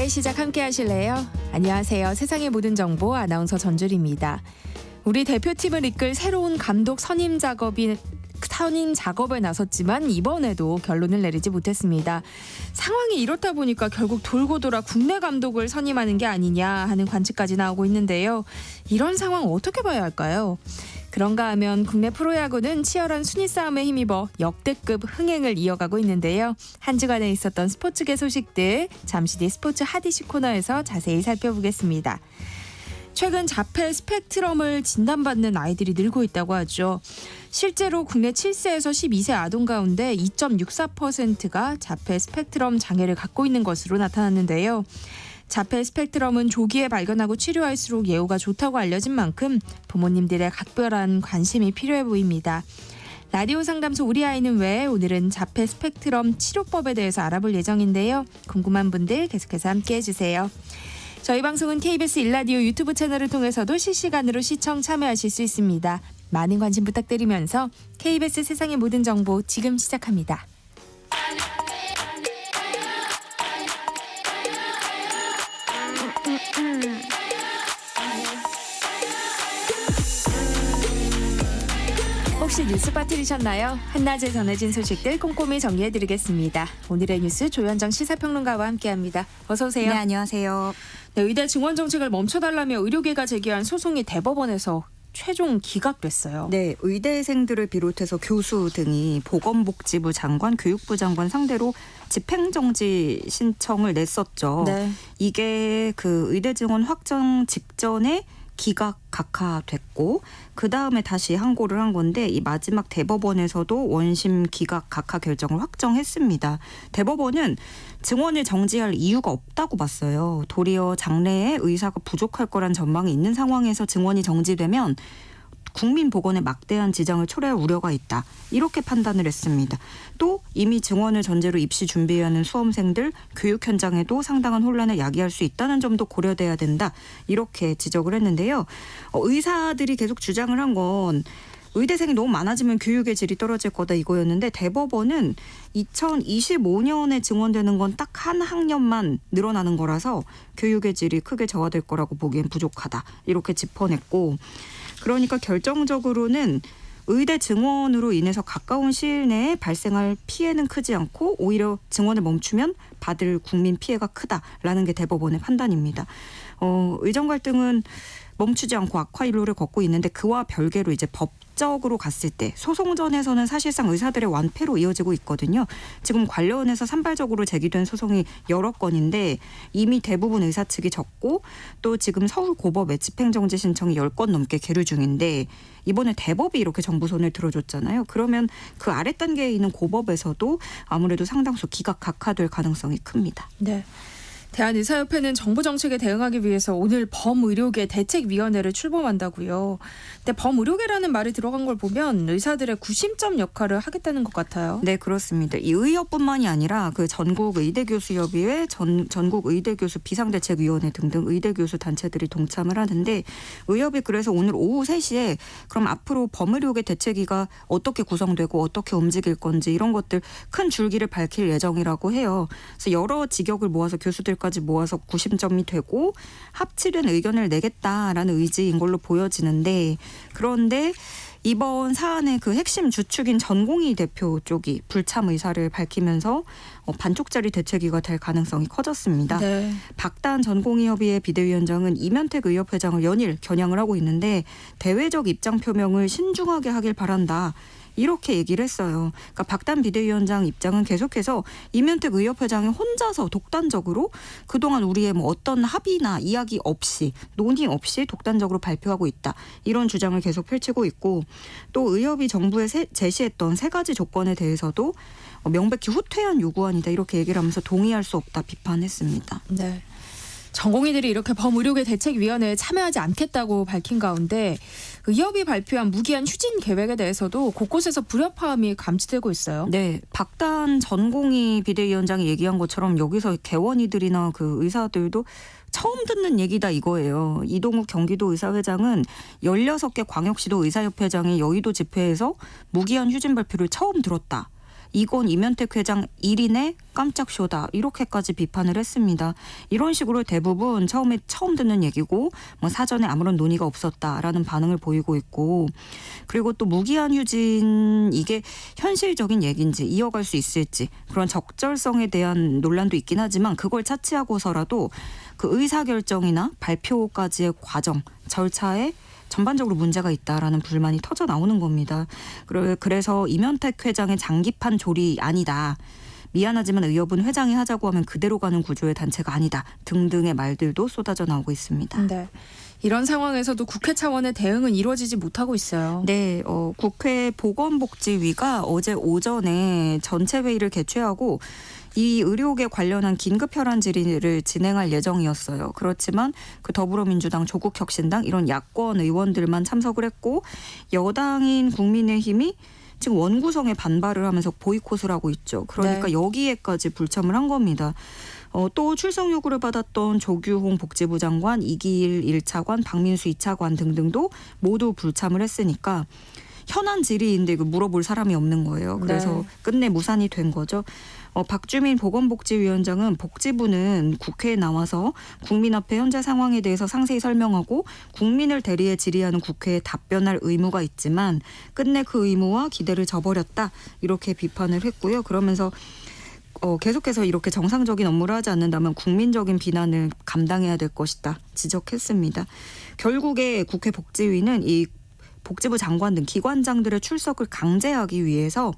오후의 시작 함께 하실래요? 안녕하세요. 세상의 모든 정보 아나운서 전주리입니다. 우리 대표팀을 이끌 새로운 감독 선임 작업에 나섰지만 이번에도 결론을 내리지 못했습니다. 상황이 이렇다 보니까 결국 돌고 돌아 국내 감독을 선임하는 게 아니냐 하는 관측까지 나오고 있는데요. 이런 상황 어떻게 봐야 할까요? 그런가 하면 국내 프로야구는 치열한 순위 싸움에 힘입어 역대급 흥행을 이어가고 있는데요. 한 주간에 있었던 스포츠계 소식들 잠시 뒤 스포츠 핫이슈 코너에서 자세히 살펴보겠습니다. 최근 자폐 스펙트럼을 진단받는 아이들이 늘고 있다고 하죠. 실제로 국내 7세에서 12세 아동 가운데 2.64%가 자폐 스펙트럼 장애를 갖고 있는 것으로 나타났는데요. 자폐 스펙트럼은 조기에 발견하고 치료할수록 예후가 좋다고 알려진 만큼 부모님들의 각별한 관심이 필요해 보입니다. 라디오 상담소 우리 아이는 왜 오늘은 자폐 스펙트럼 치료법에 대해서 알아볼 예정인데요. 궁금한 분들 계속해서 함께해 주세요. 저희 방송은 KBS 1라디오 유튜브 채널을 통해서도 실시간으로 시청 참여하실 수 있습니다. 많은 관심 부탁드리면서 KBS 세상의 모든 정보 지금 시작합니다. 혹시 뉴스 빠뜨리셨나요? 한낮에 전해진 소식들 꼼꼼히 정리해드리겠습니다. 오늘의 뉴스 조현정 시사평론가와 함께합니다. 어서 오세요. 네, 안녕하세요. 네, 의대 증원 정책을 멈춰달라며 의료계가 제기한 소송이 대법원에서 최종 기각됐어요. 네, 의대생들을 비롯해서 교수 등이 보건복지부 장관, 교육부 장관 상대로 집행정지 신청을 냈었죠. 네. 이게 그 의대 증원 확정 직전에 각하됐고 그 다음에 다시 항고를 한 건데 이 마지막 대법원에서도 원심 기각 각하 결정을 확정했습니다. 대법원은 증원을 정지할 이유가 없다고 봤어요. 도리어 장래에 의사가 부족할 거란 전망이 있는 상황에서 증원이 정지되면 국민 보건에 막대한 지장을 초래할 우려가 있다. 이렇게 판단을 했습니다. 또 이미 증원을 전제로 입시 준비하는 수험생들 교육 현장에도 상당한 혼란을 야기할 수 있다는 점도 고려돼야 된다. 이렇게 지적을 했는데요. 의사들이 계속 주장을 한 건 의대생이 너무 많아지면 교육의 질이 떨어질 거다 이거였는데 대법원은 2025년에 증원되는 건 딱 한 학년만 늘어나는 거라서 교육의 질이 크게 저하될 거라고 보기엔 부족하다. 이렇게 짚어냈고 그러니까 결정적으로는 의대 증원으로 인해서 가까운 시일 내에 발생할 피해는 크지 않고 오히려 증원을 멈추면 받을 국민 피해가 크다라는 게 대법원의 판단입니다. 의정 갈등은 멈추지 않고 악화일로를 걷고 있는데 그와 별개로 이제 법적으로 갔을 때 소송전에서는 사실상 의사들의 완패로 이어지고 있거든요. 지금 관련해서 산발적으로 제기된 소송이 여러 건인데 이미 대부분 의사 측이 졌고 또 지금 서울고법에 집행정지 신청이 10건 넘게 계류 중인데 이번에 대법이 이렇게 정부 손을 들어줬잖아요. 그러면 그 아래 단계에 있는 고법에서도 아무래도 상당수 기각 각하될 가능성이 큽니다. 네. 대한의사협회는 정부 정책에 대응하기 위해서 오늘 범의료계 대책위원회를 출범한다고요. 근데 범의료계라는 말이 들어간 걸 보면 의사들의 구심점 역할을 하겠다는 것 같아요. 네, 그렇습니다. 이 의협뿐만이 아니라 그 전국의대교수협의회, 전국의대교수 비상대책위원회 등등 의대교수 단체들이 동참을 하는데 의협이 그래서 오늘 오후 3시에 그럼 앞으로 범의료계 대책위가 어떻게 구성되고 어떻게 움직일 건지 이런 것들 큰 줄기를 밝힐 예정이라고 해요. 그래서 여러 직역을 모아서 교수들까지 모아서 구심점이 되고 합치된 의견을 내겠다라는 의지인 걸로 보여지는데 그런데 이번 사안의 그 핵심 주축인 전공의 대표 쪽이 불참 의사를 밝히면서 반쪽짜리 대책위가 될 가능성이 커졌습니다. 네. 박단 전공의협의회 비대위원장은 이면택 의협회장을 연일 겨냥을 하고 있는데 대외적 입장 표명을 신중하게 하길 바란다. 이렇게 얘기를 했어요. 그러니까 박단 비대위원장 입장은 계속해서 이면택 의협회장이 혼자서 독단적으로 그동안 우리의 뭐 어떤 합의나 이야기 없이 논의 없이 독단적으로 발표하고 있다. 이런 주장을 계속 펼치고 있고 또 의협이 정부에 제시했던 3가지 조건에 대해서도 명백히 후퇴한 요구안이다. 이렇게 얘기를 하면서 동의할 수 없다 비판했습니다. 네. 전공의들이 이렇게 범의료계 대책위원회에 참여하지 않겠다고 밝힌 가운데 의협이 발표한 무기한 추진 계획에 대해서도 곳곳에서 불협화음이 감지되고 있어요. 네, 박단 전공의 비대위원장이 얘기한 것처럼 여기서 개원이들이나 그 의사들도 처음 듣는 얘기다 이거예요. 이동욱 경기도의사회장은 16개 광역시도 의사협회장이 여의도 집회에서 무기한 휴진 발표를 처음 들었다. 이건 이면택 회장 1인의 깜짝 쇼다 이렇게까지 비판을 했습니다. 이런 식으로 대부분 처음 듣는 얘기고 뭐 사전에 아무런 논의가 없었다라는 반응을 보이고 있고 그리고 또 무기한 휴진 이게 현실적인 얘기인지 이어갈 수 있을지 그런 적절성에 대한 논란도 있긴 하지만 그걸 차치하고서라도 그 의사결정이나 발표까지의 과정 절차에 전반적으로 문제가 있다라는 불만이 터져 나오는 겁니다. 그래서 이면택 회장의 장기판 조리 아니다. 미안하지만 의협은 회장이 하자고 하면 그대로 가는 구조의 단체가 아니다. 등등의 말들도 쏟아져 나오고 있습니다. 네. 이런 상황에서도 국회 차원의 대응은 이루어지지 못하고 있어요. 네, 국회 보건복지위가 어제 오전에 전체 회의를 개최하고 이 의료계 관련한 긴급 혈안 질의를 진행할 예정이었어요. 그렇지만 그 더불어민주당, 조국혁신당 이런 야권 의원들만 참석을 했고 여당인 국민의힘이 지금 원구성에 반발을 하면서 보이콧을 하고 있죠. 그러니까 네. 여기에까지 불참을 한 겁니다. 또 출석 요구를 받았던 조규홍 복지부 장관, 이기일 1차관, 박민수 2차관 등등도 모두 불참을 했으니까 현안 질의인데 물어볼 사람이 없는 거예요. 그래서 네. 끝내 무산이 된 거죠. 박주민 보건복지위원장은 복지부는 국회에 나와서 국민 앞에 현재 상황에 대해서 상세히 설명하고 국민을 대리해 질의하는 국회에 답변할 의무가 있지만 끝내 그 의무와 기대를 저버렸다 이렇게 비판을 했고요. 그러면서 계속해서 이렇게 정상적인 업무를 하지 않는다면 국민적인 비난을 감당해야 될 것이다 지적했습니다. 결국에 국회 복지위는 이 복지부 장관 등 기관장들의 출석을 강제하기 위해서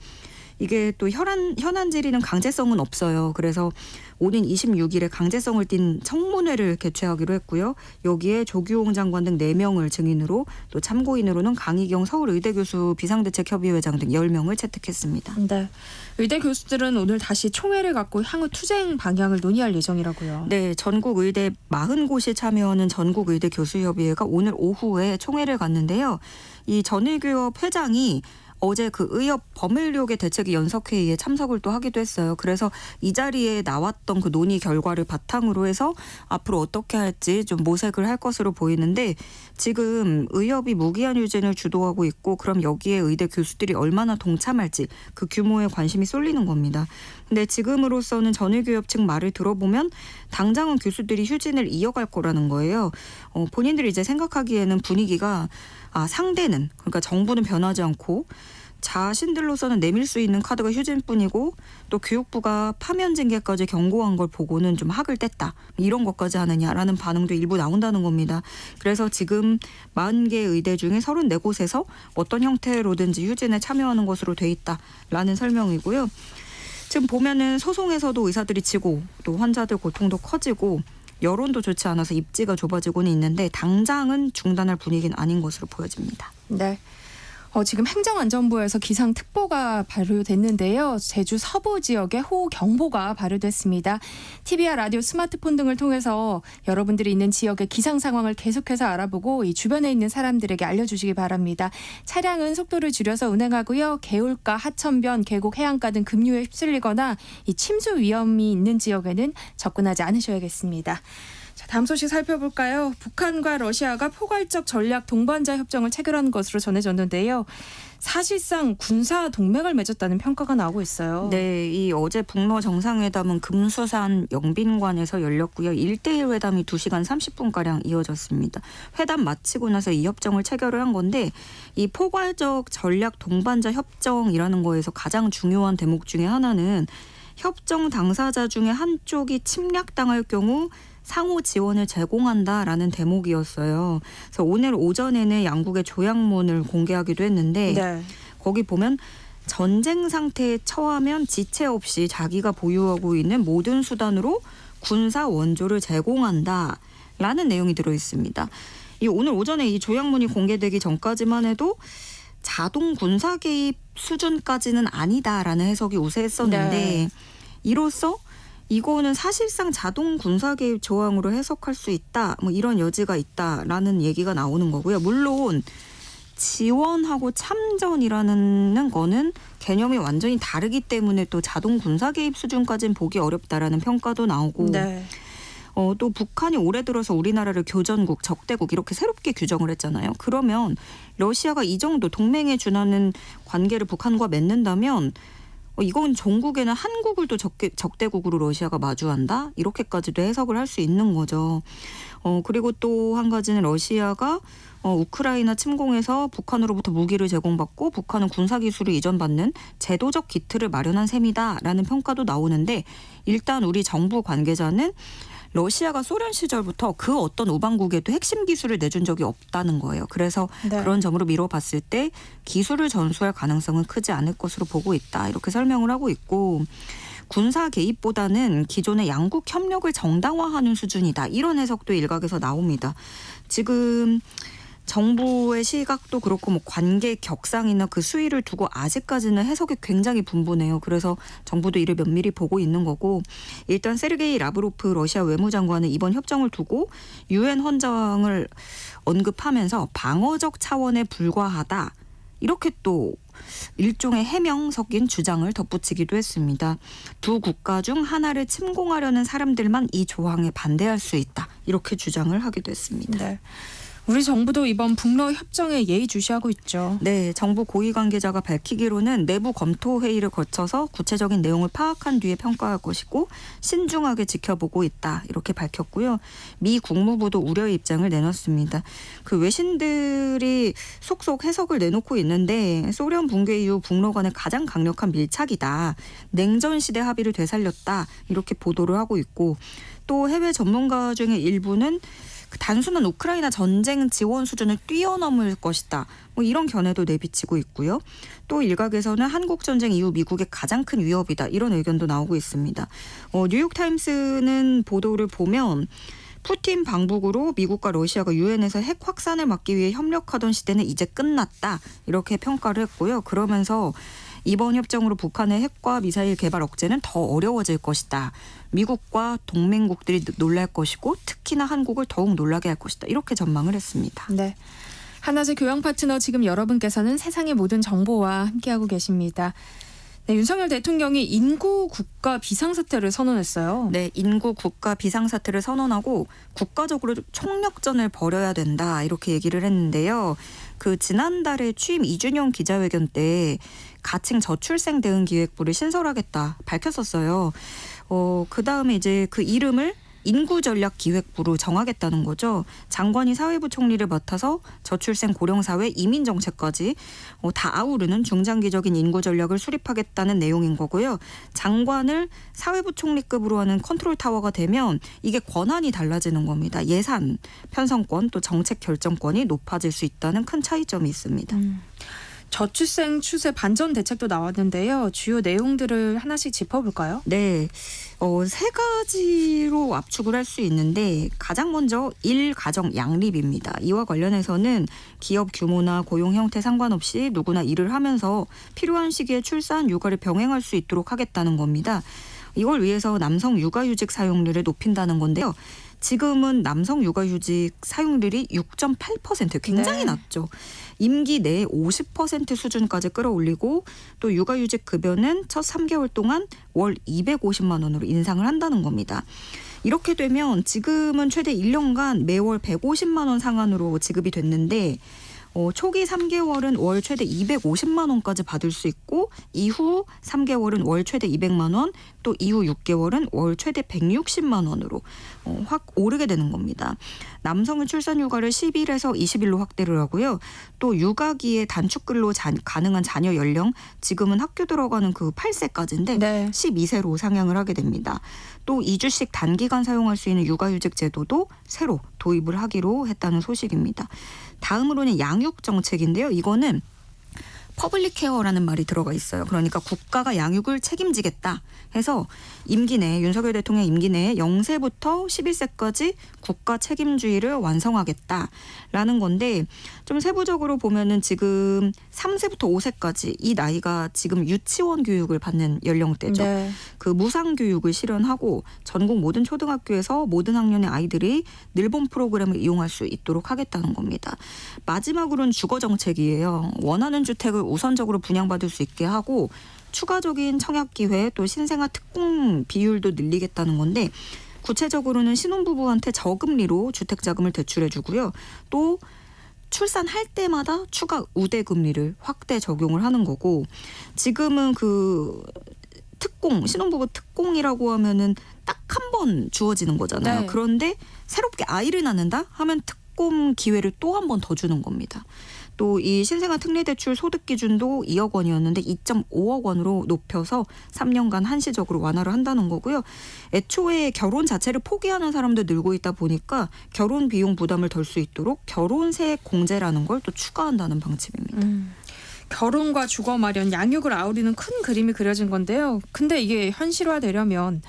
이게 또 현안 질의는 강제성은 없어요. 그래서 오는 26일에 강제성을 띤 청문회를 개최하기로 했고요. 여기에 조규홍 장관 등 4명을 증인으로 또 참고인으로는 강희경 서울의대 교수 비상대책협의회장 등 10명을 채택했습니다. 네. 의대 교수들은 오늘 다시 총회를 갖고 향후 투쟁 방향을 논의할 예정이라고요. 네, 전국 의대 40곳이 참여하는 전국의대 교수협의회가 오늘 오후에 총회를 갔는데요. 이 전의교협 회장이 어제 그 의협 범의료계 대책위 연석회의에 참석을 또 하기도 했어요. 그래서 이 자리에 나왔던 그 논의 결과를 바탕으로 해서 앞으로 어떻게 할지 좀 모색을 할 것으로 보이는데 지금 의협이 무기한 휴진을 주도하고 있고 그럼 여기에 의대 교수들이 얼마나 동참할지 그 규모에 관심이 쏠리는 겁니다. 근데 지금으로서는 전의교협 측 말을 들어보면 당장은 교수들이 휴진을 이어갈 거라는 거예요. 본인들이 이제 생각하기에는 분위기가 상대는 그러니까 정부는 변하지 않고 자신들로서는 내밀 수 있는 카드가 휴진뿐이고 또 교육부가 파면 징계까지 경고한 걸 보고는 좀 학을 뗐다. 이런 것까지 하느냐라는 반응도 일부 나온다는 겁니다. 그래서 지금 40개 의대 중에 34곳에서 어떤 형태로든지 휴진에 참여하는 것으로 돼 있다라는 설명이고요. 지금 보면은 소송에서도 의사들이 지고 또 환자들 고통도 커지고 여론도 좋지 않아서 입지가 좁아지고는 있는데 당장은 중단할 분위기는 아닌 것으로 보여집니다. 네. 지금 행정안전부에서 기상특보가 발효됐는데요. 제주 서부 지역에 호우경보가 발효됐습니다. TV와 라디오, 스마트폰 등을 통해서 여러분들이 있는 지역의 기상 상황을 계속해서 알아보고 이 주변에 있는 사람들에게 알려주시기 바랍니다. 차량은 속도를 줄여서 운행하고요. 개울가, 하천변, 계곡, 해안가 등 급류에 휩쓸리거나 이 침수 위험이 있는 지역에는 접근하지 않으셔야겠습니다. 자, 다음 소식 살펴볼까요? 북한과 러시아가 포괄적 전략 동반자 협정을 체결한 것으로 전해졌는데요. 사실상 군사 동맹을 맺었다는 평가가 나오고 있어요. 네, 이 어제 북러 정상회담은 금수산 영빈관에서 열렸고요. 1대1 회담이 2시간 30분가량 이어졌습니다. 회담 마치고 나서 이 협정을 체결을 한 건데 이 포괄적 전략 동반자 협정이라는 거에서 가장 중요한 대목 중에 하나는 협정 당사자 중에 한쪽이 침략당할 경우 상호 지원을 제공한다라는 대목이었어요. 그래서 오늘 오전에는 양국의 조약문을 공개하기도 했는데 네. 거기 보면 전쟁 상태에 처하면 지체 없이 자기가 보유하고 있는 모든 수단으로 군사 원조를 제공한다라는 내용이 들어 있습니다. 이 오늘 오전에 이 조약문이 공개되기 전까지만 해도 자동 군사 개입 수준까지는 아니다라는 해석이 우세했었는데 네. 이로써 이거는 사실상 자동 군사 개입 조항으로 해석할 수 있다. 뭐 이런 여지가 있다라는 얘기가 나오는 거고요. 물론 지원하고 참전이라는 거는 개념이 완전히 다르기 때문에 또 자동 군사 개입 수준까지는 보기 어렵다라는 평가도 나오고 네. 또 북한이 올해 들어서 우리나라를 교전국, 적대국 이렇게 새롭게 규정을 했잖아요. 그러면 러시아가 이 정도 동맹에 준하는 관계를 북한과 맺는다면 이건 전국에는 한국을 또 적대국으로 러시아가 마주한다? 이렇게까지도 해석을 할 수 있는 거죠. 그리고 또 한 가지는 러시아가 우크라이나 침공에서 북한으로부터 무기를 제공받고 북한은 군사기술을 이전받는 제도적 기틀을 마련한 셈이다라는 평가도 나오는데 일단 우리 정부 관계자는 러시아가 소련 시절부터 그 어떤 우방국에도 핵심 기술을 내준 적이 없다는 거예요. 그래서 네. 그런 점으로 미뤄봤을 때 기술을 전수할 가능성은 크지 않을 것으로 보고 있다. 이렇게 설명을 하고 있고 군사 개입보다는 기존의 양국 협력을 정당화하는 수준이다. 이런 해석도 일각에서 나옵니다. 지금 정부의 시각도 그렇고 뭐 관계 격상이나 그 수위를 두고 아직까지는 해석이 굉장히 분분해요. 그래서 정부도 이를 면밀히 보고 있는 거고 일단 세르게이 라브로프 러시아 외무장관은 이번 협정을 두고 유엔 헌장을 언급하면서 방어적 차원에 불과하다. 이렇게 또 일종의 해명 섞인 주장을 덧붙이기도 했습니다. 두 국가 중 하나를 침공하려는 사람들만 이 조항에 반대할 수 있다. 이렇게 주장을 하기도 했습니다. 네. 우리 정부도 이번 북러 협정에 예의주시하고 있죠. 네, 정부 고위 관계자가 밝히기로는 내부 검토 회의를 거쳐서 구체적인 내용을 파악한 뒤에 평가할 것이고 신중하게 지켜보고 있다. 이렇게 밝혔고요. 미 국무부도 우려의 입장을 내놨습니다. 그 외신들이 속속 해석을 내놓고 있는데 소련 붕괴 이후 북러 간의 가장 강력한 밀착이다. 냉전 시대 합의를 되살렸다. 이렇게 보도를 하고 있고 또 해외 전문가 중에 일부는 단순한 우크라이나 전쟁 지원 수준을 뛰어넘을 것이다. 뭐 이런 견해도 내비치고 있고요. 또 일각에서는 한국 전쟁 이후 미국의 가장 큰 위협이다. 이런 의견도 나오고 있습니다. 뉴욕타임스는 보도를 보면 푸틴 방북으로 미국과 러시아가 유엔에서 핵 확산을 막기 위해 협력하던 시대는 이제 끝났다. 이렇게 평가를 했고요. 그러면서 이번 협정으로 북한의 핵과 미사일 개발 억제는 더 어려워질 것이다. 미국과 동맹국들이 놀랄 것이고 특히나 한국을 더욱 놀라게 할 것이다. 이렇게 전망을 했습니다. 네. 한낮의 교양 파트너 지금 여러분께서는 세상의 모든 정보와 함께하고 계십니다. 네, 윤석열 대통령이 인구 국가 비상사태를 선언했어요. 네, 인구 국가 비상사태를 선언하고 국가적으로 총력전을 벌여야 된다. 이렇게 얘기를 했는데요. 그 지난달에 취임 2주년 기자회견 때 가칭 저출생 대응 기획부를 신설하겠다 밝혔었어요. 그다음에 이제 그 이름을 인구전략기획부로 정하겠다는 거죠. 장관이 사회부 총리를 맡아서 저출생 고령사회 이민정책까지 다 아우르는 중장기적인 인구전략을 수립하겠다는 내용인 거고요. 장관을 사회부 총리급으로 하는 컨트롤 타워가 되면 이게 권한이 달라지는 겁니다. 예산, 편성권 또 정책 결정권이 높아질 수 있다는 큰 차이점이 있습니다. 저출생 추세 반전 대책도 나왔는데요. 주요 내용들을 하나씩 짚어볼까요? 네. 세 가지로 압축을 할 수 있는데 가장 먼저 일가정 양립입니다. 이와 관련해서는 기업 규모나 고용 형태 상관없이 누구나 일을 하면서 필요한 시기에 출산, 육아를 병행할 수 있도록 하겠다는 겁니다. 이걸 위해서 남성 육아휴직 사용률을 높인다는 건데요. 지금은 남성 육아휴직 사용률이 6.8% 굉장히 낮죠. 임기 내에 50% 수준까지 끌어올리고 또 육아휴직 급여는 첫 3개월 동안 월 250만 원으로 인상을 한다는 겁니다. 이렇게 되면 지금은 최대 1년간 매월 150만 원 상한으로 지급이 됐는데 초기 3개월은 월 최대 250만 원까지 받을 수 있고 이후 3개월은 월 최대 200만 원, 또 이후 6개월은 월 최대 160만 원으로 확 오르게 되는 겁니다. 남성은 출산 휴가를 10일에서 20일로 확대를 하고요. 또 육아기에 단축근로 가능한 자녀 연령 지금은 학교 들어가는 그 8세까지인데 네. 12세로 상향을 하게 됩니다. 또 2주씩 단기간 사용할 수 있는 육아휴직 제도도 새로 도입을 하기로 했다는 소식입니다. 다음으로는 양육 정책인데요. 이거는 퍼블릭 케어라는 말이 들어가 있어요. 그러니까 국가가 양육을 책임지겠다 해서 임기 내에 윤석열 대통령 임기 내에 0세부터 11세까지 국가 책임주의를 완성하겠다라는 건데 좀 세부적으로 보면은 지금 3세부터 5세까지 이 나이가 지금 유치원 교육을 받는 연령대죠. 네. 그 무상 교육을 실현하고 전국 모든 초등학교에서 모든 학년의 아이들이 늘본 프로그램을 이용할 수 있도록 하겠다는 겁니다. 마지막으로는 주거 정책이에요. 원하는 주택을 우선적으로 분양받을 수 있게 하고 추가적인 청약 기회 또 신생아 특공 비율도 늘리겠다는 건데 구체적으로는 신혼부부한테 저금리로 주택자금을 대출해 주고요. 또 출산할 때마다 추가 우대 금리를 확대 적용을 하는 거고 지금은 그 신혼부부 특공이라고 하면은 딱 한 번 주어지는 거잖아요. 네. 그런데 새롭게 아이를 낳는다 하면 특공 기회를 또 한 번 더 주는 겁니다. 또 이 신생아 특례대출 소득 기준도 2억 원이었는데 2.5억 원으로 높여서 3년간 한시적으로 완화를 한다는 거고요. 애초에 결혼 자체를 포기하는 사람도 늘고 있다 보니까 결혼 비용 부담을 덜 수 있도록 결혼세 공제라는 걸 또 추가한다는 방침입니다. 결혼과 주거 마련, 양육을 아우르는 큰 그림이 그려진 건데요. 근데 이게 현실화되려면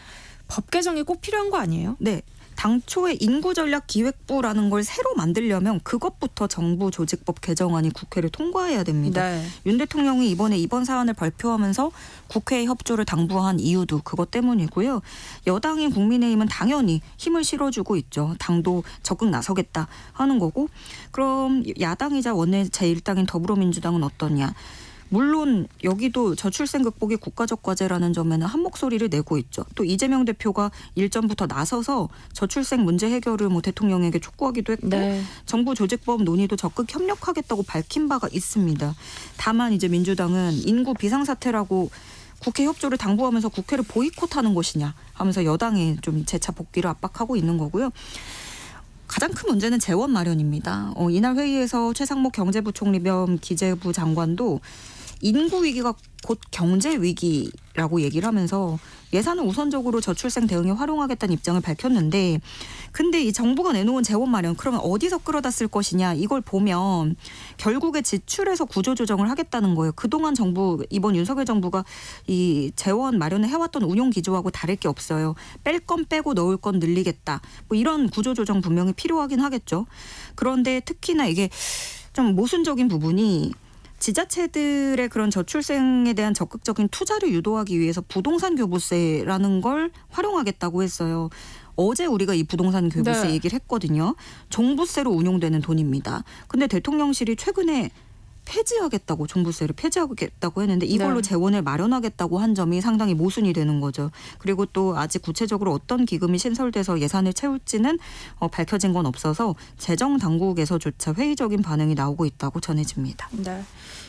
법 개정이 꼭 필요한 거 아니에요? 네. 당초에 인구전략기획부라는 걸 새로 만들려면 그것부터 정부 조직법 개정안이 국회를 통과해야 됩니다. 네. 윤 대통령이 이번에 이번 사안을 발표하면서 국회의 협조를 당부한 이유도 그것 때문이고요. 여당인 국민의힘은 당연히 힘을 실어주고 있죠. 당도 적극 나서겠다 하는 거고 그럼 야당이자 원내 제1당인 더불어민주당은 어떠냐. 물론 여기도 저출생 극복이 국가적 과제라는 점에는 한 목소리를 내고 있죠. 또 이재명 대표가 일전부터 나서서 저출생 문제 해결을 대통령에게 촉구하기도 했고 네. 정부 조직법 논의도 적극 협력하겠다고 밝힌 바가 있습니다. 다만 이제 민주당은 인구 비상사태라고 국회 협조를 당부하면서 국회를 보이콧하는 것이냐 하면서 여당이 좀 재차 복귀를 압박하고 있는 거고요. 가장 큰 문제는 재원 마련입니다. 이날 회의에서 최상목 경제부총리 겸 기재부 장관도 인구 위기가 곧 경제 위기라고 얘기를 하면서 예산을 우선적으로 저출생 대응에 활용하겠다는 입장을 밝혔는데 근데 이 정부가 내놓은 재원 마련 그러면 어디서 끌어다 쓸 것이냐 이걸 보면 결국에 지출에서 구조조정을 하겠다는 거예요. 그동안 이번 윤석열 정부가 이 재원 마련을 해왔던 운용 기조하고 다를 게 없어요. 뺄 건 빼고 넣을 건 늘리겠다. 이런 구조조정 분명히 필요하긴 하겠죠. 그런데 특히나 이게 좀 모순적인 부분이 지자체들의 그런 저출생에 대한 적극적인 투자를 유도하기 위해서 부동산 교부세라는 걸 활용하겠다고 했어요. 어제 우리가 이 부동산 교부세 네. 얘기를 했거든요. 종부세로 운용되는 돈입니다. 근데 대통령실이 최근에 종부세를 폐지하겠다고 했는데 이걸로 네. 재원을 마련하겠다고 한 점이 상당히 모순이 되는 거죠. 그리고 또 아직 구체적으로 어떤 기금이 신설돼서 예산을 채울지는 밝혀진 건 없어서 재정당국에서조차 회의적인 반응이 나오고 있다고 전해집니다. 네.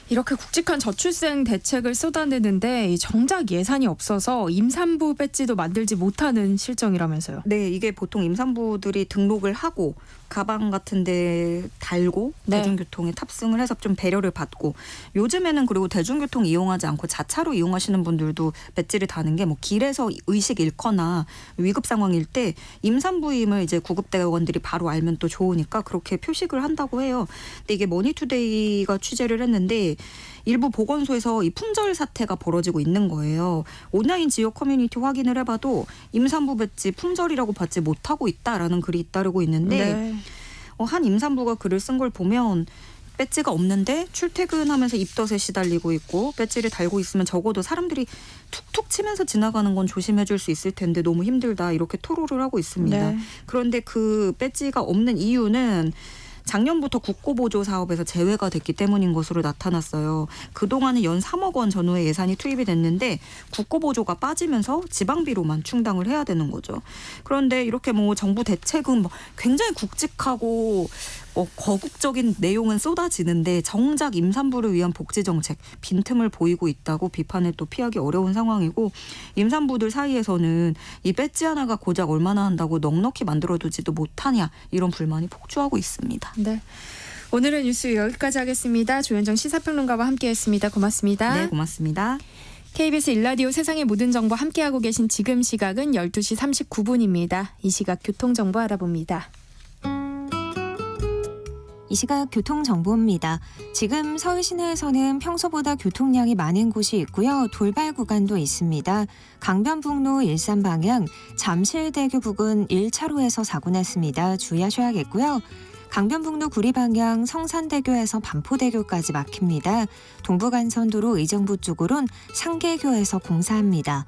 이렇게 굵직한 저출생 대책을 쏟아내는데 이 정작 예산이 없어서 임산부 배지도 만들지 못하는 실정이라면서요. 네, 이게 보통 임산부들이 등록을 하고 가방 같은 데 달고 네. 대중교통에 탑승을 해서 좀 배려를 받고 요즘에는 그리고 대중교통 이용하지 않고 자차로 이용하시는 분들도 배지를 다는 게 길에서 의식 잃거나 위급 상황일 때 임산부임을 이제 구급대원들이 바로 알면 또 좋으니까 그렇게 표식을 한다고 해요. 근데 이게 머니투데이가 취재를 했는데 일부 보건소에서 이 품절 사태가 벌어지고 있는 거예요. 온라인 지역 커뮤니티 확인을 해봐도 임산부 배지 품절이라고 받지 못하고 있다라는 글이 잇따르고 있는데 네. 한 임산부가 글을 쓴 걸 보면 배지가 없는데 출퇴근하면서 입덧에 시달리고 있고 배지를 달고 있으면 적어도 사람들이 툭툭 치면서 지나가는 건 조심해 줄 수 있을 텐데 너무 힘들다 이렇게 토로를 하고 있습니다. 네. 그런데 그 배지가 없는 이유는 작년부터 국고보조 사업에서 제외가 됐기 때문인 것으로 나타났어요. 그동안은 연 3억 원 전후의 예산이 투입이 됐는데 국고보조가 빠지면서 지방비로만 충당을 해야 되는 거죠. 그런데 이렇게 정부 대책은 굉장히 굵직하고 거국적인 내용은 쏟아지는데 정작 임산부를 위한 복지 정책 빈틈을 보이고 있다고 비판을 또 피하기 어려운 상황이고 임산부들 사이에서는 이 배지 하나가 고작 얼마나 한다고 넉넉히 만들어두지도 못하냐 이런 불만이 폭주하고 있습니다. 네. 오늘은 뉴스 여기까지 하겠습니다. 조현정 시사평론가와 함께했습니다. 고맙습니다. 네, 고맙습니다. KBS 일라디오 세상의 모든 정보 함께하고 계신 지금 시각은 12시 39분입니다. 이 시각 교통정보 알아봅니다. 이 시각 교통정보입니다. 지금 서울 시내에서는 평소보다 교통량이 많은 곳이 있고요. 돌발 구간도 있습니다. 강변북로 일산 방향 잠실대교 부근 1차로에서 사고 났습니다. 주의하셔야겠고요. 강변북로 구리 방향 성산대교에서 반포대교까지 막힙니다. 동부간선도로 의정부 쪽으론 상계교에서 공사합니다.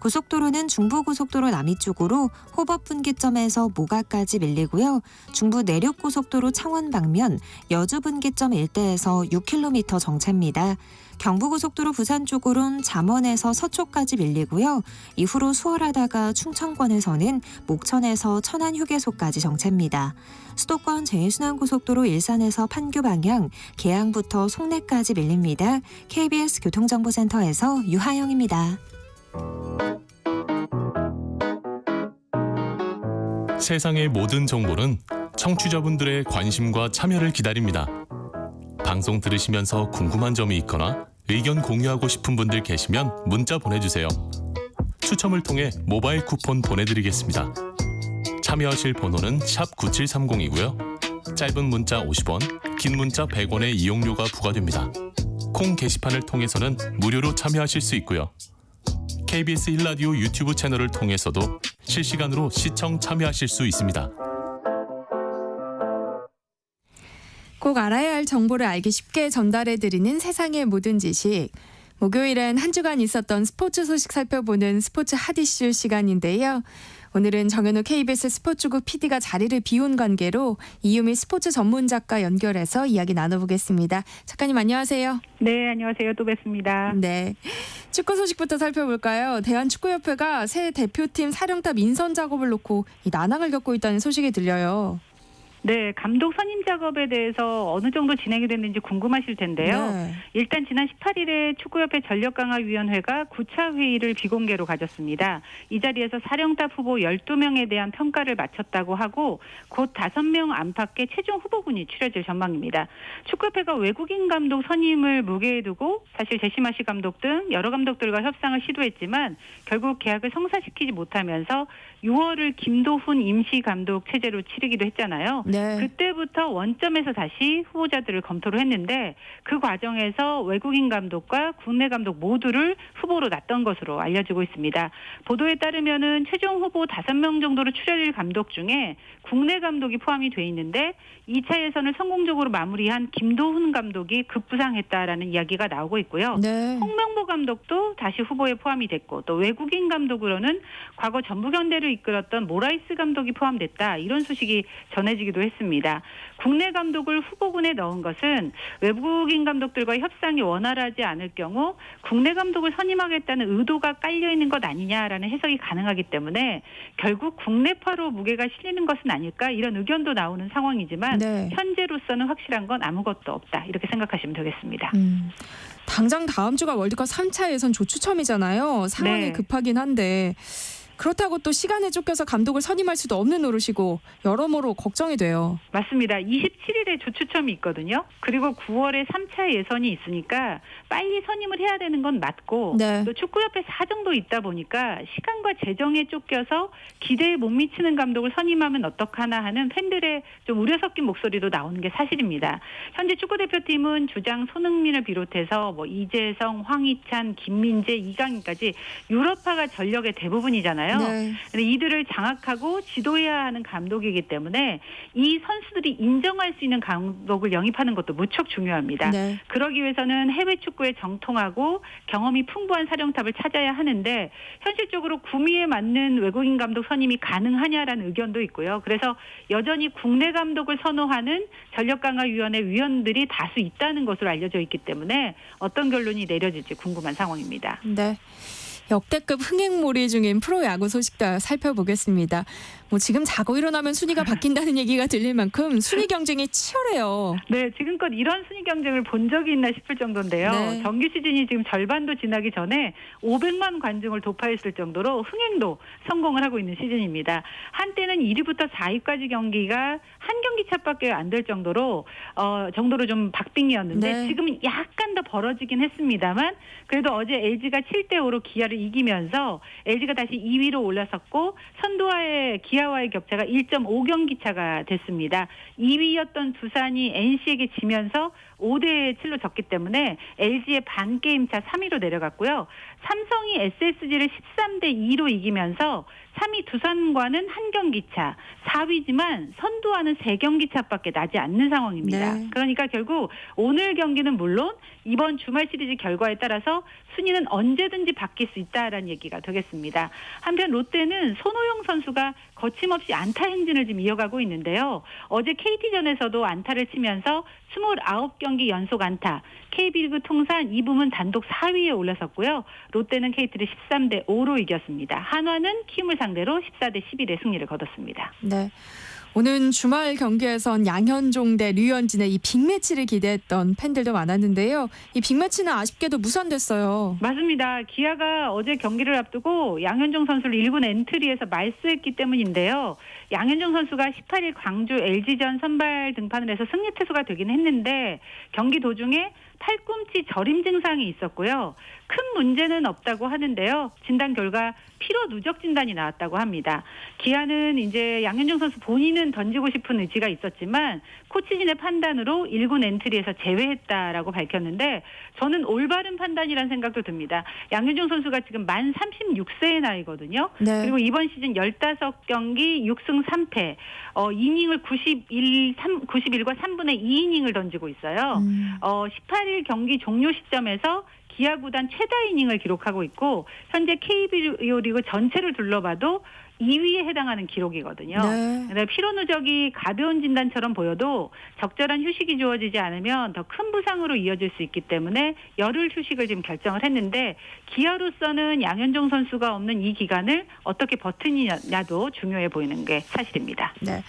고속도로는 중부고속도로 남이 쪽으로 호법 분기점에서 모가까지 밀리고요. 중부 내륙고속도로 창원 방면 여주 분기점 일대에서 6km 정체입니다. 경부고속도로 부산 쪽으론 잠원에서 서초까지 밀리고요. 이후로 수월하다가 충청권에서는 목천에서 천안 휴게소까지 정체입니다. 수도권 제1순환고속도로 일산에서 판교 방향 계양부터 송내까지 밀립니다. KBS 교통정보센터에서 유하영입니다. 세상의 모든 정보는 청취자분들의 관심과 참여를 기다립니다. 방송 들으시면서 궁금한 점이 있거나 의견 공유하고 싶은 분들 계시면 문자 보내주세요. 추첨을 통해 모바일 쿠폰 보내드리겠습니다. 참여하실 번호는 샵 9730이고요. 짧은 문자 50원, 긴 문자 100원의 이용료가 부과됩니다. 콩 게시판을 통해서는 무료로 참여하실 수 있고요. KBS 1라디오 유튜브 채널을 통해서도 실시간으로 시청 참여하실 수 있습니다. 꼭 알아야 할 정보를 알기 쉽게 전달해드리는 세상의 모든 지식. 목요일엔 한 주간 있었던 스포츠 소식 살펴보는 스포츠 핫이슈 시간인데요. 오늘은 정현우 KBS 스포츠국 PD가 자리를 비운 관계로 이유미 스포츠 전문 작가 연결해서 이야기 나눠보겠습니다. 작가님 안녕하세요. 네, 안녕하세요. 또 뵙습니다. 네, 축구 소식부터 살펴볼까요? 대한축구협회가 새 대표팀 사령탑 인선 작업을 놓고 난항을 겪고 있다는 소식이 들려요. 네, 감독 선임 작업에 대해서 어느 정도 진행이 됐는지 궁금하실 텐데요. 네. 일단 지난 18일에 축구협회 전력강화위원회가 9차 회의를 비공개로 가졌습니다. 이 자리에서 사령탑 후보 12명에 대한 평가를 마쳤다고 하고 곧 5명 안팎의 최종 후보군이 추려질 전망입니다. 축구협회가 외국인 감독 선임을 무게에 두고 사실 제시마시 감독 등 여러 감독들과 협상을 시도했지만 결국 계약을 성사시키지 못하면서 6월을 김도훈 임시 감독 체제로 치르기도 했잖아요. 네. 그때부터 원점에서 다시 후보자들을 검토를 했는데 그 과정에서 외국인 감독과 국내 감독 모두를 후보로 놨던 것으로 알려지고 있습니다. 보도에 따르면은 최종 후보 5명 정도로 추려질 감독 중에 국내 감독이 포함이 돼 있는데 2차 예선을 성공적으로 마무리한 김도훈 감독이 급부상했다라는 이야기가 나오고 있고요. 네. 홍명보 감독도 다시 후보에 포함이 됐고 또 외국인 감독으로는 과거 전북현대를 이끌었던 모라이스 감독이 포함됐다. 이런 소식이 전해지기도 했습니다. 국내 감독을 후보군에 넣은 것은 외국인 감독들과 협상이 원활하지 않을 경우 국내 감독을 선임하겠다는 의도가 깔려있는 것 아니냐라는 해석이 가능하기 때문에 결국 국내파로 무게가 실리는 것은 아닐까 이런 의견도 나오는 상황이지만 네. 현재로서는 확실한 건 아무것도 없다. 이렇게 생각하시면 되겠습니다. 당장 다음 주가 월드컵 3차 예선 조추첨이잖아요. 상황이 네. 급하긴 한데 그렇다고 또 시간에 쫓겨서 감독을 선임할 수도 없는 노릇이고 여러모로 걱정이 돼요. 맞습니다. 27일에 조추첨이 있거든요. 그리고 9월에 3차 예선이 있으니까 빨리 선임을 해야 되는 건 맞고 네. 또 축구협회 사정도 있다 보니까 시간과 재정에 쫓겨서 기대에 못 미치는 감독을 선임하면 어떡하나 하는 팬들의 좀 우려 섞인 목소리도 나오는 게 사실입니다. 현재 축구대표팀은 주장 손흥민을 비롯해서 뭐 이재성, 황희찬, 김민재, 이강인까지 유럽파가 전력의 대부분이잖아요. 네. 근데 이들을 장악하고 지도해야 하는 감독이기 때문에 이 선수들이 인정할 수 있는 감독을 영입하는 것도 무척 중요합니다. 네. 그러기 위해서는 해외 축구에 정통하고 경험이 풍부한 사령탑을 찾아야 하는데 현실적으로 구미에 맞는 외국인 감독 선임이 가능하냐라는 의견도 있고요. 그래서 여전히 국내 감독을 선호하는 전력강화위원회 위원들이 다수 있다는 것으로 알려져 있기 때문에 어떤 결론이 내려질지 궁금한 상황입니다. 네. 역대급 흥행몰이 중인 프로야구 소식도 살펴보겠습니다. 뭐 지금 자고 일어나면 순위가 바뀐다는 얘기가 들릴 만큼 순위 경쟁이 치열해요. 네, 지금껏 이런 순위 경쟁을 본 적이 있나 싶을 정도인데요. 네. 정규 시즌이 지금 절반도 지나기 전에 500만 관중을 돌파했을 정도로 흥행도 성공을 하고 있는 시즌입니다. 한때는 1위부터 4위까지 경기가 한 경기 차밖에 안 될 정도로 좀 박빙이었는데 네. 지금은 약간 더 벌어지긴 했습니다만 그래도 어제 LG가 7대5로 기아를 이기면서 LG가 다시 2위로 올라섰고 선두와의 기아와의 격차가 1.5경기 차가 됐습니다. 2위였던 두산이 NC에게 지면서 5대7로 졌기 때문에 LG의 반 게임 차 3위로 내려갔고요. 삼성이 SSG를 13대 2로 이기면서 3위 두산과는 한 경기 차, 4위지만 선두와는 3경기 차밖에 나지 않는 상황입니다. 네. 그러니까 결국 오늘 경기는 물론 이번 주말 시리즈 결과에 따라서 순위는 언제든지 바뀔 수 있다라는 얘기가 되겠습니다. 한편 롯데는 손호영 선수가 거침없이 안타 행진을 지금 이어가고 있는데요. 어제 KT전에서도 안타를 치면서 29경기 연속 안타, KB리그 통산 2부문 단독 4위에 올라섰고요. 롯데는 KT를 13대 5로 이겼습니다. 한화는 키움을 상대로 14대 11의 승리를 거뒀습니다. 네. 오늘 주말 경기에선 양현종 대 류현진의 이 빅매치를 기대했던 팬들도 많았는데요. 이 빅매치는 아쉽게도 무산됐어요. 맞습니다. 기아가 어제 경기를 앞두고 양현종 선수를 1군 엔트리에서 말소했기 때문인데요. 양현종 선수가 18일 광주 LG전 선발 등판을 해서 승리 투수가 되긴 했는데 경기 도중에 팔꿈치 저림 증상이 있었고요. 큰 문제는 없다고 하는데요. 진단 결과 피로 누적 진단이 나왔다고 합니다. 기아는 이제 양현종 선수 본인은 던지고 싶은 의지가 있었지만 코치진의 판단으로 1군 엔트리에서 제외했다라고 밝혔는데 저는 올바른 판단이라는 생각도 듭니다. 양현종 선수가 지금 만 36세의 나이거든요. 네. 그리고 이번 시즌 15경기 6승 3패, 이닝을 91과 3분의 2이닝을 던지고 있어요. 18일 경기 종료 시점에서 기아 구단 최다 이닝을 기록하고 있고 현재 KBO 리그 전체를 둘러봐도 2위에 해당하는 기록이거든요. 네. 피로 누적이 가벼운 진단처럼 보여도 적절한 휴식이 주어지지 않으면 더 큰 부상으로 이어질 수 있기 때문에 열흘 휴식을 지금 결정을 했는데 기아로서는 양현종 선수가 없는 이 기간을 어떻게 버티느냐도 중요해 보이는 게 사실입니다. 네.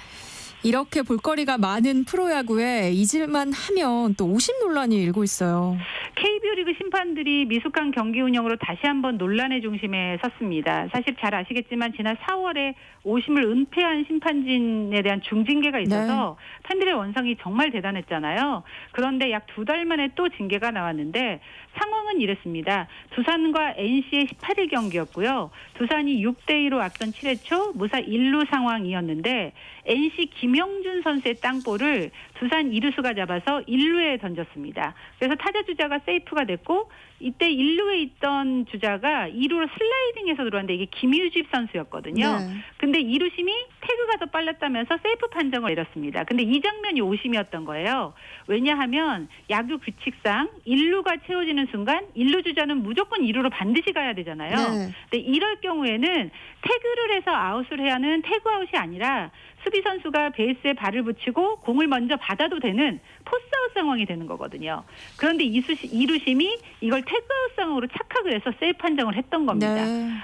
이렇게 볼거리가 많은 프로야구에 잊을만 하면 또 오심 논란이 일고 있어요. KBO 리그 심판들이 미숙한 경기 운영으로 다시 한번 논란의 중심에 섰습니다. 사실 잘 아시겠지만 지난 4월에 오심을 은폐한 심판진에 대한 중징계가 있어서 팬들의 원성이 정말 대단했잖아요. 그런데 약 2달 만에 또 징계가 나왔는데 상황은 이랬습니다. 두산과 NC의 18일 경기였고요. 두산이 6대2로 앞선 7회 초 무사 1루 상황이었는데 NC 김영준 선수의 땅볼을 두산 2루수가 잡아서 1루에 던졌습니다. 그래서 타자 주자가 세이프가 됐고 이때 1루에 있던 주자가 2루로 슬라이딩해서 들어왔는데 이게 김유집 선수였거든요. 네. 근데 2루심이 태그가 더 빨랐다면서 세이프 판정을 내렸습니다. 근데 이 장면이 오심이었던 거예요. 왜냐하면 야구 규칙상 1루가 채워지는 순간 1루 주자는 무조건 2루로 반드시 가야 되잖아요. 네. 근데 이럴 경우에는 태그를 해서 아웃을 해야 하는 태그아웃이 아니라 수비 선수가 베이스에 발을 붙이고 공을 먼저 받아도 되는 포스아웃 상황이 되는 거거든요. 그런데 이루심이 이걸 태그아웃 상황으로 착각을 해서 세이프 판정을 했던 겁니다.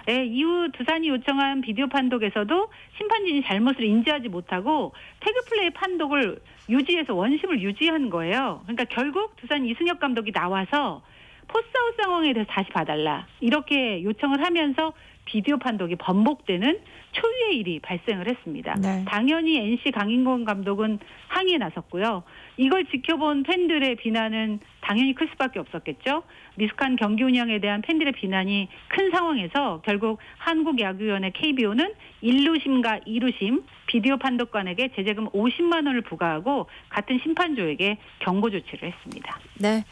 네, 이후 두산이 요청한 비디오 판독에서도 심판진이 잘못을 인지하지 못하고 태그 플레이 판독을 유지해서 원심을 유지한 거예요. 그러니까 결국 두산 이승엽 감독이 나와서 포스아웃 상황에 대해서 다시 봐달라 이렇게 요청을 하면서 비디오 판독이 번복되는 초유의 일이 발생을 했습니다. 네. 당연히 NC 강인권 감독은 항의에 나섰고요. 이걸 지켜본 팬들의 비난은 당연히 클 수밖에 없었겠죠. 미숙한 경기 운영에 대한 팬들의 비난이 큰 상황에서 결국 한국야구위원회 KBO는 1루심과 2루심 비디오 판독관에게 제재금 50만 원을 부과하고 같은 심판조에게 경고 조치를 했습니다. 네.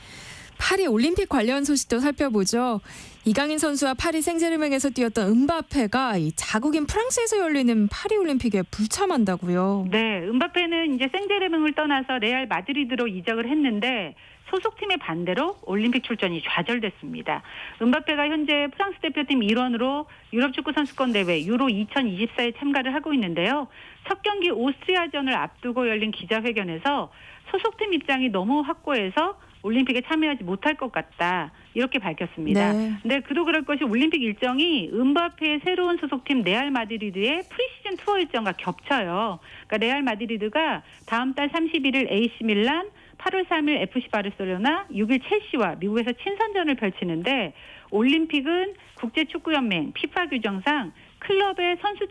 파리 올림픽 관련 소식도 살펴보죠. 이강인 선수와 파리 생제르맹에서 뛰었던 음바페가 이 자국인 프랑스에서 열리는 파리 올림픽에 불참한다고요. 네, 음바페는 이제 생제르맹을 떠나서 레알 마드리드로 이적을 했는데 소속팀의 반대로 올림픽 출전이 좌절됐습니다. 음바페가 현재 프랑스 대표팀 일원으로 유럽 축구 선수권 대회 유로 2024에 참가를 하고 있는데요. 첫 경기 오스트리아전을 앞두고 열린 기자회견에서 소속팀 입장이 너무 확고해서 올림픽에 참여하지 못할 것 같다. 이렇게 밝혔습니다. 네. 근데 그도 그럴 것이 올림픽 일정이 음바페의 새로운 소속팀 레알 마드리드의 프리시즌 투어 일정과 겹쳐요. 그러니까 레알 마드리드가 다음 달 31일 AC 밀란, 8월 3일 FC 바르셀로나, 6일 첼시와 미국에서 친선전을 펼치는데 올림픽은 국제축구연맹 피파 규정상 클럽의 선수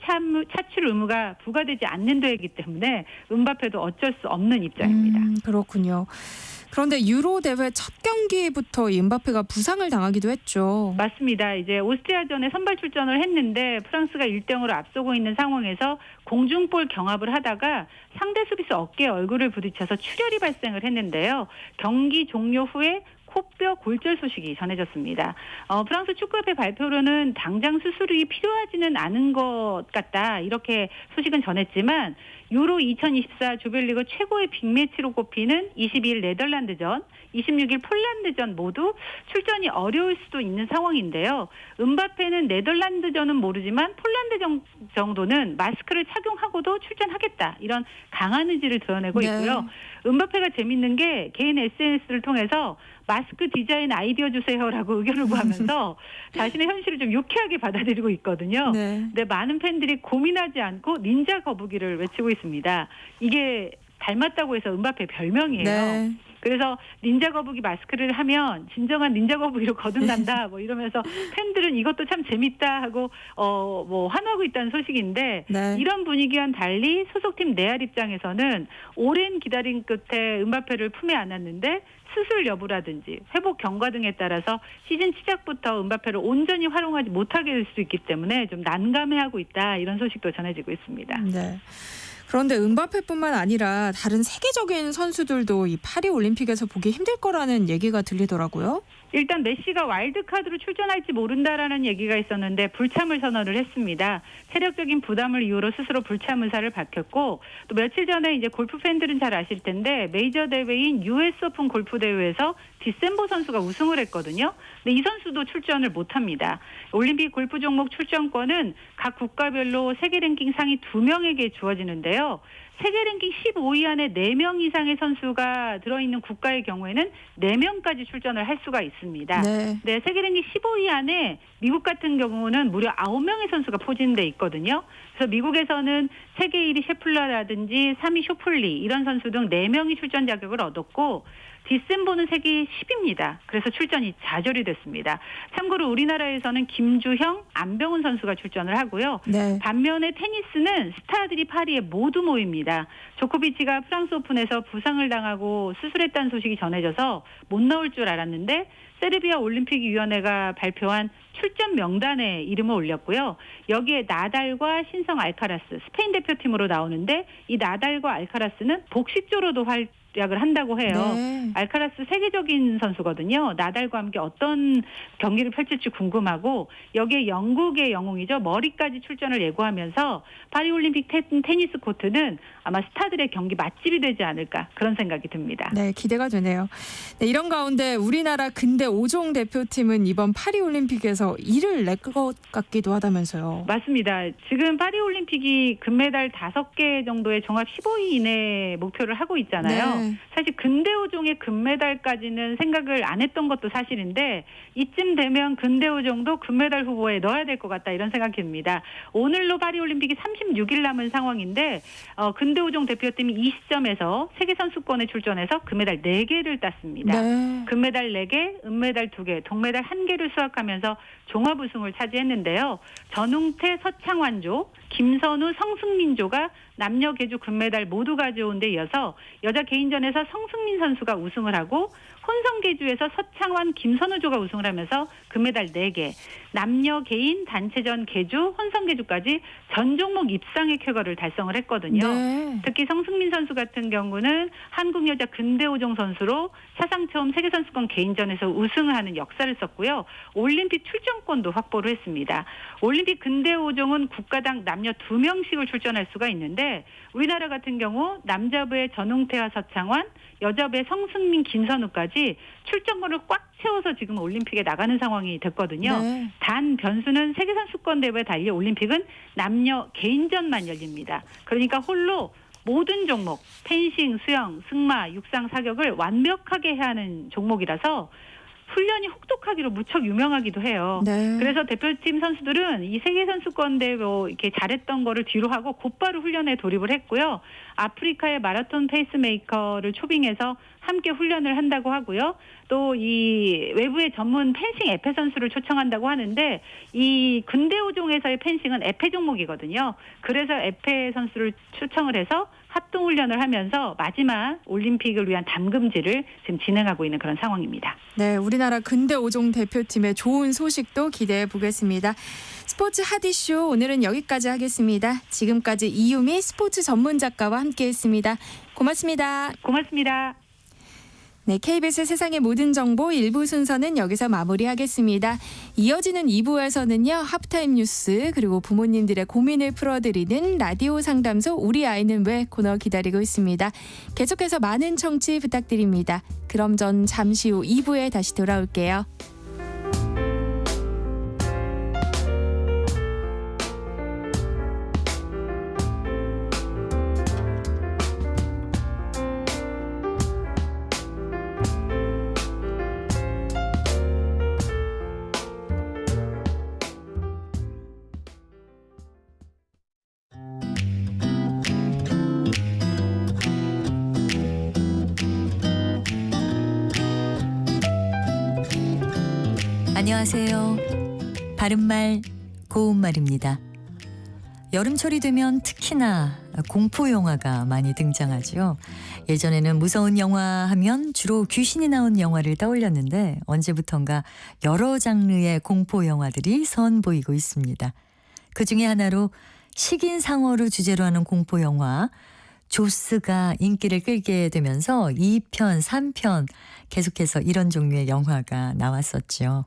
차출 의무가 부과되지 않는 대회이기 때문에 음바페도 어쩔 수 없는 입장입니다. 그렇군요. 그런데 유로 대회 첫 경기부터 이 음바페가 부상을 당하기도 했죠. 맞습니다. 이제 오스트리아전에 선발 출전을 했는데 프랑스가 1대0으로 앞서고 있는 상황에서 공중볼 경합을 하다가 상대 수비수 어깨에 얼굴을 부딪혀서 출혈이 발생을 했는데요. 경기 종료 후에 코뼈 골절 소식이 전해졌습니다. 프랑스 축구협회 발표로는 당장 수술이 필요하지는 않은 것 같다 이렇게 소식은 전했지만 유로 2024 조별리그 최고의 빅매치로 꼽히는 22일 네덜란드전, 26일 폴란드전 모두 출전이 어려울 수도 있는 상황인데요. 음바페는 네덜란드전은 모르지만 폴란드 정도는 마스크를 착용하고도 출전하겠다. 이런 강한 의지를 드러내고 있고요. 음바페가 재밌는 게 개인 SNS를 통해서 마스크 디자인 아이디어 주세요라고 의견을 구하면서 자신의 현실을 좀 유쾌하게 받아들이고 있거든요. 근데 많은 팬들이 고민하지 않고 닌자 거북이를 외치고 있습니다. 이게 닮았다고 해서 음바페 별명이에요. 그래서 닌자 거북이 마스크를 하면 진정한 닌자 거북이로 거듭난다 뭐 이러면서 팬들은 이것도 참 재밌다 하고 뭐 환호하고 있다는 소식인데 이런 분위기와는 달리 소속팀 레알 입장에서는 오랜 기다림 끝에 음바페를 품에 안았는데 수술 여부라든지 회복 경과 등에 따라서 시즌 시작부터 음바페를 온전히 활용하지 못하게 될 수 있기 때문에 좀 난감해하고 있다 이런 소식도 전해지고 있습니다. 그런데 음바페뿐만 아니라 다른 세계적인 선수들도 이 파리 올림픽에서 보기 힘들 거라는 얘기가 들리더라고요. 일단 메시가 와일드카드로 출전할지 모른다라는 얘기가 있었는데 불참을 선언을 했습니다. 체력적인 부담을 이유로 스스로 불참 의사를 밝혔고 또 며칠 전에 이제 골프 팬들은 잘 아실 텐데 메이저 대회인 US 오픈 골프 대회에서 디셈보 선수가 우승을 했거든요. 근데 이 선수도 출전을 못합니다. 올림픽 골프 종목 출전권은 각 국가별로 세계 랭킹 상위 2명에게 주어지는데요. 세계 랭킹 15위 안에 4명 이상의 선수가 들어있는 국가의 경우에는 4명까지 출전을 할 수가 있습니다. 네, 세계 랭킹 15위 안에 미국 같은 경우는 무려 9명의 선수가 포진돼 있거든요. 그래서 미국에서는 세계 1위 셰플러라든지 3위 쇼플리 이런 선수 등 4명이 출전 자격을 얻었고 디셈보는 세계 10입니다. 그래서 출전이 좌절이 됐습니다. 참고로 우리나라에서는 김주형, 안병훈 선수가 출전을 하고요. 반면에 테니스는 스타들이 파리에 모두 모입니다. 조코비치가 프랑스 오픈에서 부상을 당하고 수술했다는 소식이 전해져서 못 나올 줄 알았는데 세르비아 올림픽위원회가 발표한 출전 명단에 이름을 올렸고요. 여기에 나달과 신성 알카라스, 스페인 대표팀으로 나오는데 이 나달과 알카라스는 복식조로도 활약을 한다고 해요. 알카라스 세계적인 선수거든요. 나달과 함께 어떤 경기를 펼칠지 궁금하고 여기에 영국의 영웅이죠. 머리까지 출전을 예고하면서 파리올림픽 테니스 코트는 아마 스타들의 경기 맛집이 되지 않을까 그런 생각이 듭니다. 네, 기대가 되네요. 네, 이런 가운데 우리나라 근대 5종 대표팀은 이번 파리올림픽에서 일을 낼 것 같기도 하다면서요. 맞습니다. 지금 파리올림픽이 금메달 5개 정도의 종합 15위 이내 목표를 하고 있잖아요. 사실 근대 5종의 금메달까지는 생각을 안 했던 것도 사실인데 이쯤 되면 근대 5종도 금메달 후보에 넣어야 될 것 같다 이런 생각이 듭니다. 오늘로 파리올림픽이 36일 남은 상황인데 근대 5종 대표팀이 이 시점에서 세계선수권에 출전해서 금메달 4개를 땄습니다. 금메달 4개, 은메달 2개, 동메달 1개를 수확하면서 종합 우승을 차지했는데요. 전웅태, 서창환조, 김선우, 성승민조가 남녀 계주 금메달 모두 가져온 데 이어서 여자 개인전에서 성승민 선수가 우승을 하고 혼성 계주에서 서창환, 김선우조가 우승을 하면서 금메달 4개, 남녀 개인, 단체전 계주, 혼성 계주까지 전 종목 입상의 쾌거를 달성을 했거든요. 특히 성승민 선수 같은 경우는 한국 여자 근대 5종 선수로 사상 처음 세계선수권 개인전에서 우승을 하는 역사를 썼고요. 올림픽 출전권도 확보를 했습니다. 올림픽 근대 5종은 국가당 남녀 2명씩을 출전할 수가 있는데 우리나라 같은 경우 남자부의 전웅태와 서창환, 여자부의 성승민, 김선우까지 출전권을 꽉 채워서 지금 올림픽에 나가는 상황이 됐거든요. 단 변수는 세계선수권 대회에 달려 올림픽은 남녀 개인전만 열립니다. 그러니까 홀로 모든 종목, 펜싱, 수영, 승마, 육상, 사격을 완벽하게 해야 하는 종목이라서 훈련이 혹독하기로 무척 유명하기도 해요. 그래서 대표팀 선수들은 이 세계선수권 대회 이렇게 잘했던 거를 뒤로 하고 곧바로 훈련에 돌입을 했고요. 아프리카의 마라톤 페이스메이커를 초빙해서 함께 훈련을 한다고 하고요. 또 이 외부의 전문 펜싱 에페 선수를 초청한다고 하는데 이 근대 5종에서의 펜싱은 에페 종목이거든요. 그래서 에페 선수를 초청을 해서 합동 훈련을 하면서 마지막 올림픽을 위한 담금질을 지금 진행하고 있는 그런 상황입니다. 네, 우리나라 근대 5종 대표팀의 좋은 소식도 기대해 보겠습니다. 스포츠 핫 이슈 오늘은 여기까지 하겠습니다. 지금까지 이유미 스포츠 전문 작가와 함께했습니다. 고맙습니다. 고맙습니다. 네, KBS 세상의 모든 정보 1부 순서는 여기서 마무리하겠습니다. 이어지는 2부에서는요. 하프타임 뉴스 그리고 부모님들의 고민을 풀어드리는 라디오 상담소 우리 아이는 왜 코너 기다리고 있습니다. 계속해서 많은 청취 부탁드립니다. 그럼 전 잠시 후 2부에 다시 돌아올게요. 안녕하세요. 바른말 고운말입니다. 여름철이 되면 특히나 공포 영화가 많이 등장하죠. 예전에는 무서운 영화 하면 주로 귀신이 나온 영화를 떠올렸는데 언제부턴가 여러 장르의 공포 영화들이 선보이고 있습니다. 그중에 하나로 식인상어를 주제로 하는 공포 영화 조스가 인기를 끌게 되면서 2편, 3편 계속해서 이런 종류의 영화가 나왔었죠.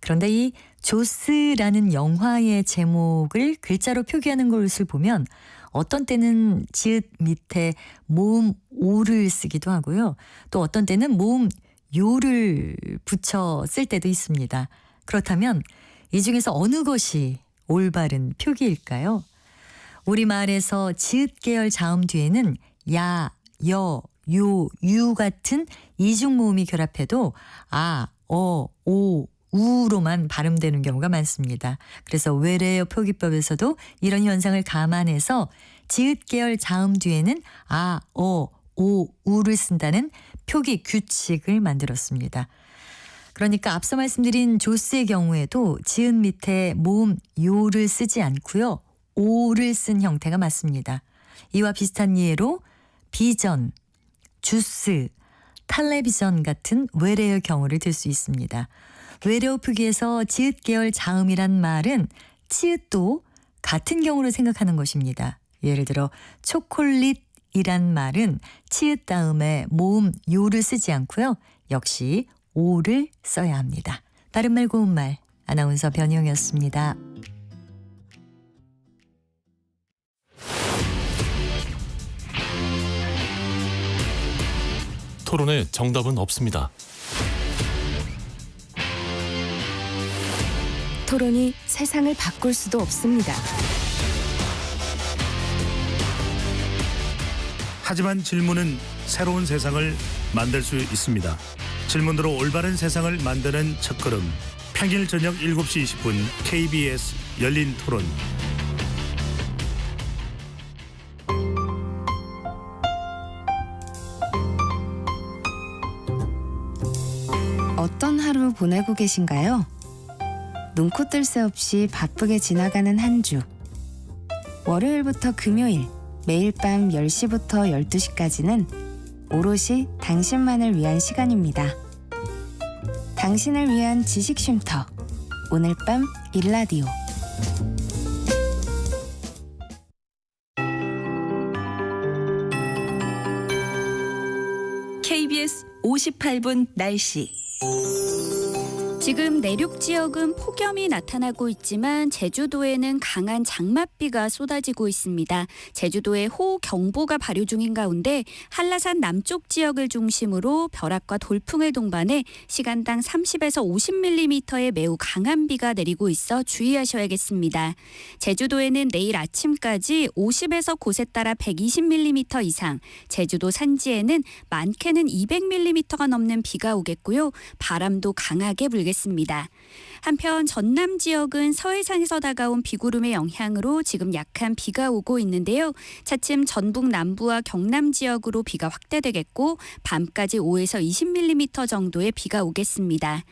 그런데 이 조스라는 영화의 제목을 글자로 표기하는 것을 보면 어떤 때는 지읒 밑에 모음 오를 쓰기도 하고요. 또 어떤 때는 모음 요를 붙여 쓸 때도 있습니다. 그렇다면 이 중에서 어느 것이 올바른 표기일까요? 우리말에서 지읒 계열 자음 뒤에는 야, 여, 요, 유 같은 이중 모음이 결합해도 아, 어, 오, 우로만 발음되는 경우가 많습니다. 그래서 외래어 표기법에서도 이런 현상을 감안해서 지읒 계열 자음 뒤에는 아, 어, 오, 우를 쓴다는 표기 규칙을 만들었습니다. 그러니까 앞서 말씀드린 조스의 경우에도 지읒 밑에 모음 요를 쓰지 않고요. 오를 쓴 형태가 맞습니다. 이와 비슷한 예로 비전, 주스, 텔레비전 같은 외래어 경우를 들 수 있습니다. 외래어 표기에서 지읒 계열 자음이란 말은 치읒도 같은 경우를 생각하는 것입니다. 예를 들어 초콜릿이란 말은 치읒 다음에 모음 요를 쓰지 않고요. 역시 오를 써야 합니다. 바른말 고운말 아나운서 변희영이었습니다. 토론에 정답은 없습니다. 토론이 세상을 바꿀 수도 없습니다. 하지만 질문은 새로운 세상을 만들 수 있습니다. 질문으로 올바른 세상을 만드는 첫걸음. 평일 저녁 7시 20분 KBS 열린 토론. 어떤 하루 보내고 계신가요? 눈코 뜰 새 없이 바쁘게 지나가는 한 주. 월요일부터 금요일, 매일 밤 10시부터 12시까지는 오롯이 당신만을 위한 시간입니다. 당신을 위한 지식 쉼터. 오늘 밤 일라디오. KBS 58분 날씨. 지금 내륙 지역은 폭염이 나타나고 있지만 제주도에는 강한 장맛비가 쏟아지고 있습니다. 제주도에 호우경보가 발효 중인 가운데 한라산 남쪽 지역을 중심으로 벼락과 돌풍을 동반해 시간당 30에서 50mm의 매우 강한 비가 내리고 있어 주의하셔야겠습니다. 제주도에는 내일 아침까지 50에서 곳에 따라 120mm 이상, 제주도 산지에는 많게는 200mm가 넘는 비가 오겠고요. 바람도 강하게 불겠습니다. 한편 전남 지역은 서해상에서 다가온 비구름의 영향으로 지금 약한 비가 오고 있는데요. 차츰 전북 남부와 경남 지역으로 비가 확대되겠고 밤까지 5에서 20mm 정도의 비가 오겠습니다.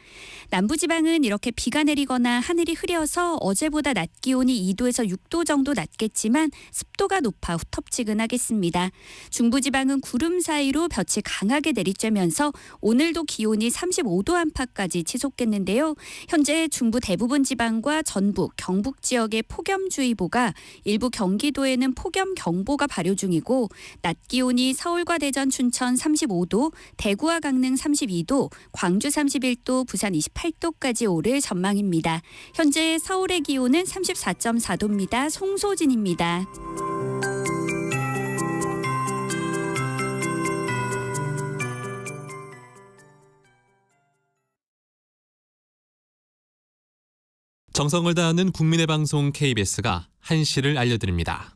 남부지방은 이렇게 비가 내리거나 하늘이 흐려서 어제보다 낮 기온이 2도에서 6도 정도 낮겠지만 습도가 높아 후텁지근하겠습니다. 중부지방은 구름 사이로 볕이 강하게 내리쬐면서 오늘도 기온이 35도 안팎까지 치솟겠는데요. 현재 현재 중부 대부분 지방과 전북, 경북 지역에 폭염주의보가, 일부 경기도에는 폭염경보가 발효 중이고 낮 기온이 서울과 대전, 춘천 35도, 대구와 강릉 32도, 광주 31도, 부산 28도까지 오를 전망입니다. 현재 서울의 기온은 34.4도입니다. 송소진입니다. 정성을 다하는 국민의 방송 KBS가 한시를 알려드립니다.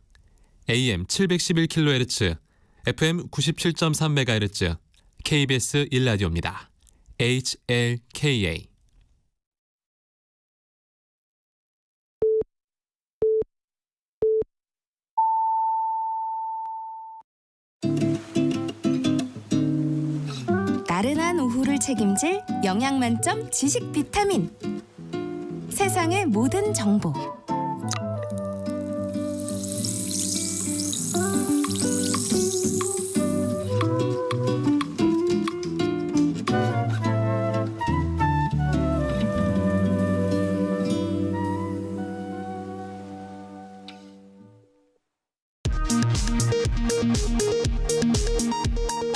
AM 711kHz, FM 97.3MHz, KBS 1라디오입니다. HLKA. 나른한 오후를 책임질 영양 만점 지식 비타민. 세상의 모든 정보.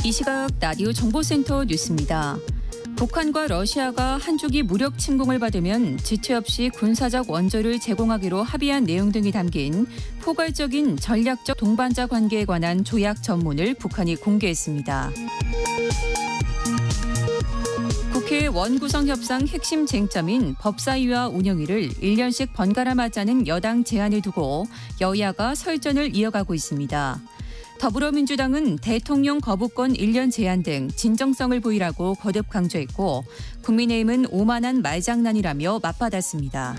이 시각 라디오 정보센터 뉴스입니다. 북한과 러시아가 한쪽이 무력 침공을 받으면 지체 없이 군사적 원조를 제공하기로 합의한 내용 등이 담긴 포괄적인 전략적 동반자 관계에 관한 조약 전문을 북한이 공개했습니다. 국회 원구성 협상 핵심 쟁점인 법사위와 운영위를 1년씩 번갈아 맞자는 여당 제안을 두고 여야가 설전을 이어가고 있습니다. 더불어민주당은 대통령 거부권 1년 제한 등 진정성을 보이라고 거듭 강조했고 국민의힘은 오만한 말장난이라며 맞받았습니다.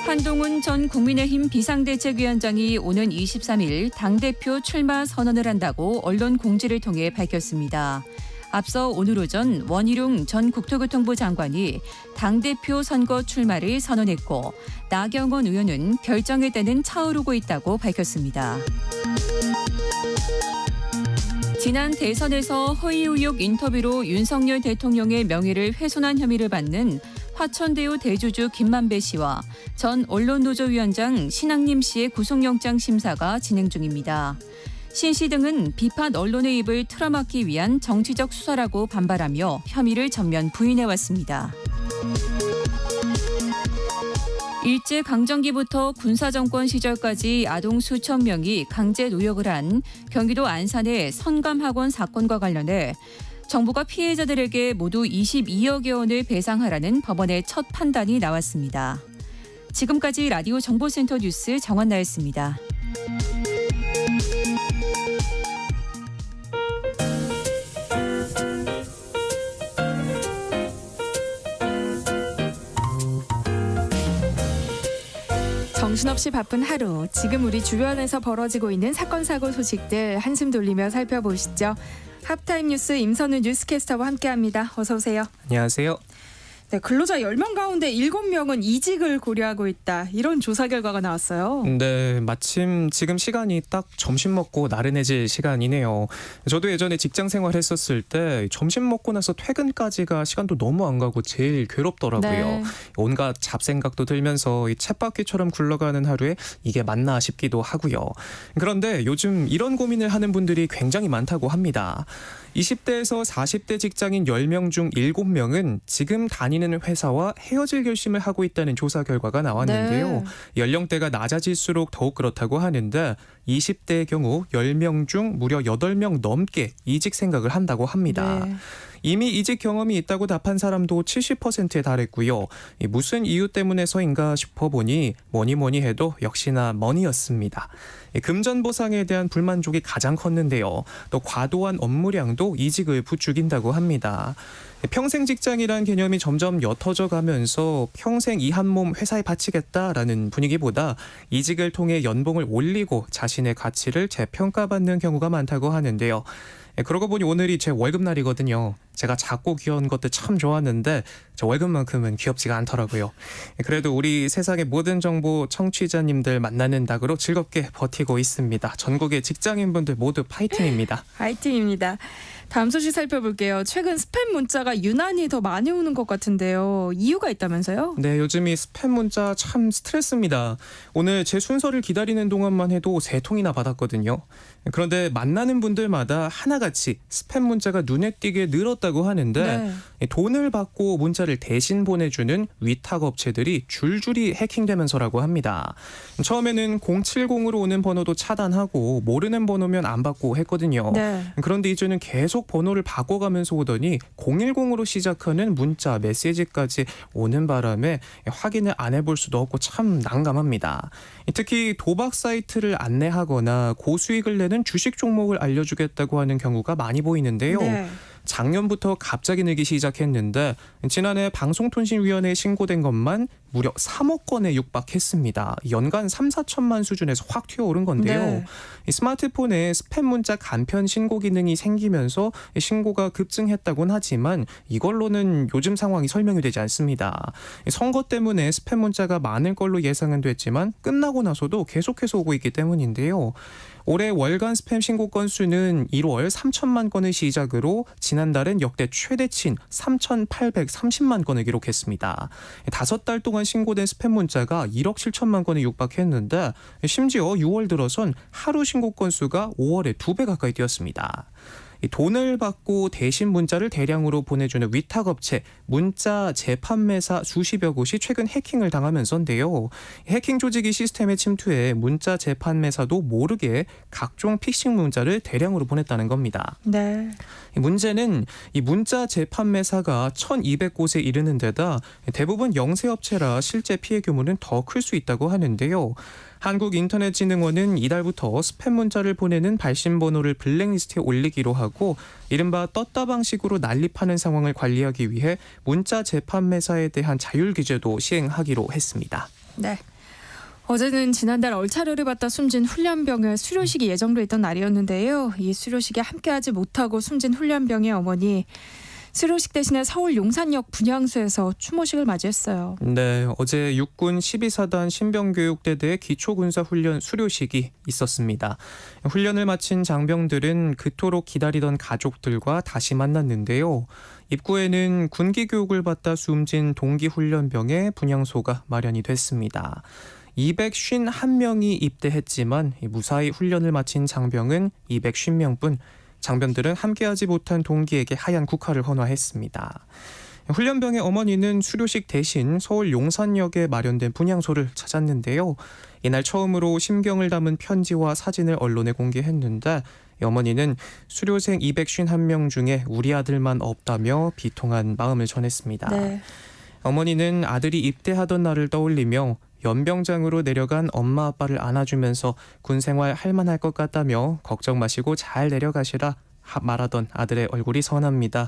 한동훈 전 국민의힘 비상대책위원장이 오는 23일 당대표 출마 선언을 한다고 언론 공지를 통해 밝혔습니다. 앞서 오늘 오전 원희룡 전 국토교통부 장관이 당대표 선거 출마를 선언했고 나경원 의원은 결정의 때는 차오르고 있다고 밝혔습니다. 지난 대선에서 허위 의혹 인터뷰로 윤석열 대통령의 명예를 훼손한 혐의를 받는 화천대유 대주주 김만배 씨와 전 언론노조위원장 신학림 씨의 구속영장 심사가 진행 중입니다. 신 씨 등은 비판 언론의 입을 틀어막기 위한 정치적 수사라고 반발하며 혐의를 전면 부인해왔습니다. 일제강점기부터 군사정권 시절까지 아동 수천 명이 강제 노역을 한 경기도 안산의 선감학원 사건과 관련해 정부가 피해자들에게 모두 22억여 원을 배상하라는 법원의 첫 판단이 나왔습니다. 지금까지 라디오 정보센터 뉴스 정한나였습니다. 정신없이 바쁜 하루, 지금 우리 주변에서 벌어지고 있는 사건 사고 소식들 한숨 돌리며 살펴보시죠. 합타임 뉴스 임선우 뉴스캐스터와 함께합니다. 어서 오세요. 안녕하세요. 네, 근로자 10명 가운데 7명은 이직을 고려하고 있다. 이런 조사 결과가 나왔어요. 네, 마침 지금 시간이 딱 점심 먹고 나른해질 시간이네요. 저도 예전에 직장 생활했었을 때 점심 먹고 나서 퇴근까지가 시간도 너무 안 가고 제일 괴롭더라고요. 네. 온갖 잡생각도 들면서 이 쳇바퀴처럼 굴러가는 하루에 이게 맞나 싶기도 하고요. 그런데 요즘 이런 고민을 하는 분들이 굉장히 많다고 합니다. 20대에서 40대 직장인 10명 중 7명은 지금 다니는 회사와 헤어질 결심을 하고 있다는 조사 결과가 나왔는데요. 네. 연령대가 낮아질수록 더욱 그렇다고 하는데 20대의 경우 10명 중 무려 8명 넘게 이직 생각을 한다고 합니다. 네. 이미 이직 경험이 있다고 답한 사람도 70%에 달했고요. 무슨 이유 때문에서인가 싶어보니 뭐니 해도 역시나 머니였습니다. 금전보상에 대한 불만족이 가장 컸는데요. 또 과도한 업무량도 이직을 부추긴다고 합니다. 평생 직장이란 개념이 점점 옅어져 가면서 평생 이 한 몸 회사에 바치겠다라는 분위기보다 이직을 통해 연봉을 올리고 자신의 가치를 재평가받는 경우가 많다고 하는데요. 그러고 보니 오늘이 제 월급날이거든요. 제가 작고 귀여운 것도 참 좋았는데 저 월급만큼은 귀엽지가 않더라고요. 그래도 우리 세상의 모든 정보 청취자님들 만나는 낙으로 즐겁게 버티고 있습니다. 전국의 직장인분들 모두 파이팅입니다. 파이팅입니다. 다음 소식 살펴볼게요. 최근 스팸 문자가 유난히 더 많이 오는 것 같은데요. 이유가 있다면서요? 네, 요즘 이 스팸 문자 참 스트레스입니다. 오늘 제 순서를 기다리는 동안만 해도 3통이나 받았거든요. 그런데 만나는 분들마다 하나같이 스팸 문자가 눈에 띄게 늘었다고 하는데 돈을 받고 문자를 대신 보내주는 위탁 업체들이 줄줄이 해킹되면서라고 합니다. 처음에는 070으로 오는 번호도 차단하고 모르는 번호면 안 받고 했거든요. 그런데 이제는 계속 번호를 바꿔가면서 오더니 010으로 시작하는 문자, 메시지까지 오는 바람에 확인을 안 해볼 수도 없고 참 난감합니다. 특히 도박 사이트를 안내하거나 고수익을 내는 주식 종목을 알려주겠다고 하는 경우가 많이 보이는데요. 작년부터 갑자기 늘기 시작했는데 지난해 방송통신위원회에 신고된 것만 무려 3억 건에 육박했습니다. 연간 3, 4천만 수준에서 확 튀어오른 건데요. 이 스마트폰에 스팸 문자 간편 신고 기능이 생기면서 신고가 급증했다곤 하지만 이걸로는 요즘 상황이 설명이 되지 않습니다. 선거 때문에 스팸 문자가 많을 걸로 예상은 됐지만 끝나고 나서도 계속해서 오고 있기 때문인데요. 올해 월간 스팸 신고 건수는 1월 3천만 건을 시작으로 지난달엔 역대 최대치인 3,830만 건을 기록했습니다. 5달 동안 신고된 스팸 문자가 1억 7천만 건에 육박했는데 심지어 6월 들어선 하루 신고 건수가 5월에 2배 가까이 뛰었습니다. 돈을 받고 대신 문자를 대량으로 보내주는 위탁업체, 문자 재판매사 수십여 곳이 최근 해킹을 당하면서인데요. 해킹 조직이 시스템에 침투해 문자 재판매사도 모르게 각종 피싱 문자를 대량으로 보냈다는 겁니다. 문제는 이 문자 재판매사가 1,200곳에 이르는 데다 대부분 영세업체라 실제 피해 규모는 더 클 수 있다고 하는데요. 한국인터넷진흥원은 이달부터 스팸 문자를 보내는 발신번호를 블랙리스트에 올리기로 하고 이른바 떴다 방식으로 난립하는 상황을 관리하기 위해 문자 재판매사에 대한 자율 규제도 시행하기로 했습니다. 어제는 지난달 얼차려를 받다 숨진 훈련병의 수료식이 예정돼 있던 날이었는데요. 이 수료식에 함께하지 못하고 숨진 훈련병의 어머니 수료식 대신에 서울 용산역 분향소에서 추모식을 맞이했어요. 네, 어제 육군 12사단 신병교육대대 기초군사훈련 수료식이 있었습니다. 훈련을 마친 장병들은 그토록 기다리던 가족들과 다시 만났는데요. 입구에는 군기 교육을 받다 숨진 동기훈련병의 분향소가 마련이 됐습니다. 251명이 입대했지만 무사히 훈련을 마친 장병은 250명뿐. 장병들은 함께하지 못한 동기에게 하얀 국화를 헌화했습니다. 훈련병의 어머니는 수료식 대신 서울 용산역에 마련된 분향소를 찾았는데요. 이날 처음으로 심경을 담은 편지와 사진을 언론에 공개했는데 어머니는 수료생 251명 중에 우리 아들만 없다며 비통한 마음을 전했습니다. 어머니는 아들이 입대하던 날을 떠올리며 연병장으로 내려간 엄마 아빠를 안아주면서 군생활 할만할 것 같다며 걱정 마시고 잘 내려가시라 말하던 아들의 얼굴이 선합니다.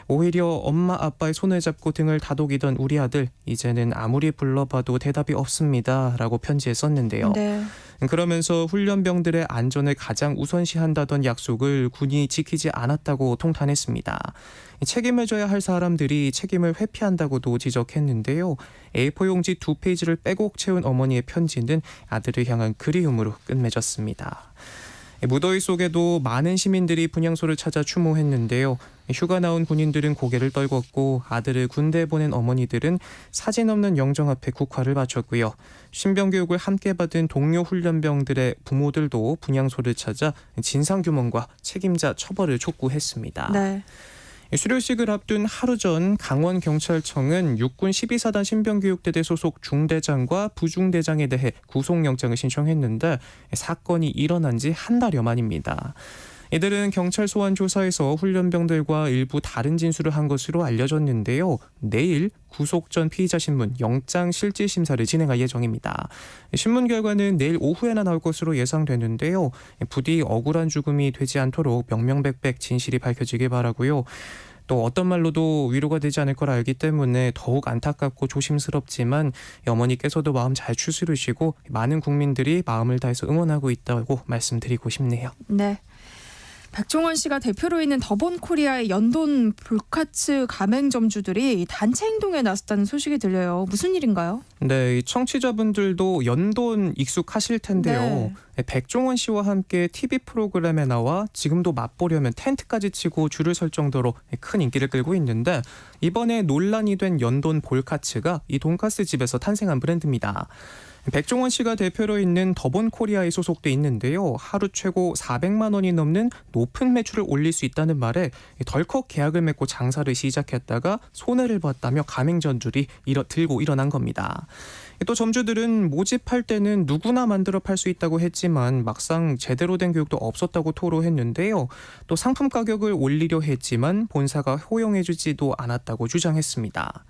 오히려 엄마 아빠의 손을 잡고 등을 다독이던 우리 아들 이제는 아무리 불러봐도 대답이 없습니다. 라고 편지에 썼는데요. 그러면서 훈련병들의 안전을 가장 우선시한다던 약속을 군이 지키지 않았다고 통탄했습니다. 책임을 져야 할 사람들이 책임을 회피한다고도 지적했는데요. A4 용지 2페이지를 빼곡 채운 어머니의 편지는 아들을 향한 그리움으로 끝맺었습니다. 무더위 속에도 많은 시민들이 분향소를 찾아 추모했는데요. 휴가 나온 군인들은 고개를 떨궜고 아들을 군대에 보낸 어머니들은 사진 없는 영정 앞에 국화를 바쳤고요. 신병교육을 함께 받은 동료 훈련병들의 부모들도 분향소를 찾아 진상규명과 책임자 처벌을 촉구했습니다. 수료식을 앞둔 하루 전 강원경찰청은 육군 12사단 신병교육대대 소속 중대장과 부중대장에 대해 구속영장을 신청했는데 사건이 일어난 지 한 달여 만입니다. 이들은 경찰 소환 조사에서 훈련병들과 일부 다른 진술을 한 것으로 알려졌는데요. 내일 구속 전 피의자 신문 영장 실질 심사를 진행할 예정입니다. 신문 결과는 내일 오후에나 나올 것으로 예상되는데요. 부디 억울한 죽음이 되지 않도록 명명백백 진실이 밝혀지길 바라고요. 또 어떤 말로도 위로가 되지 않을 걸 알기 때문에 더욱 안타깝고 조심스럽지만 어머니께서도 마음 잘 추스르시고 많은 국민들이 마음을 다해서 응원하고 있다고 말씀드리고 싶네요. 백종원 씨가 대표로 있는 더본코리아의 연돈 볼카츠 가맹점주들이 단체 행동에 나섰다는 소식이 들려요. 무슨 일인가요? 네, 이 청취자분들도 연돈 익숙하실 텐데요. 네, 백종원 씨와 함께 TV 프로그램에 나와 지금도 맛보려면 텐트까지 치고 줄을 설 정도로 큰 인기를 끌고 있는데 이번에 논란이 된 연돈 볼카츠가 이 돈가스 집에서 탄생한 브랜드입니다. 백종원 씨가 대표로 있는 더본코리아에 소속돼 있는데요. 하루 최고 400만 원이 넘는 높은 매출을 올릴 수 있다는 말에 덜컥 계약을 맺고 장사를 시작했다가 손해를 봤다며 가맹점주들이 들고 일어난 겁니다. 또 점주들은 모집할 때는 누구나 만들어 팔 수 있다고 했지만 막상 제대로 된 교육도 없었다고 토로했는데요. 또 상품 가격을 올리려 했지만 본사가 호용해주지도 않았다고 주장했습니다.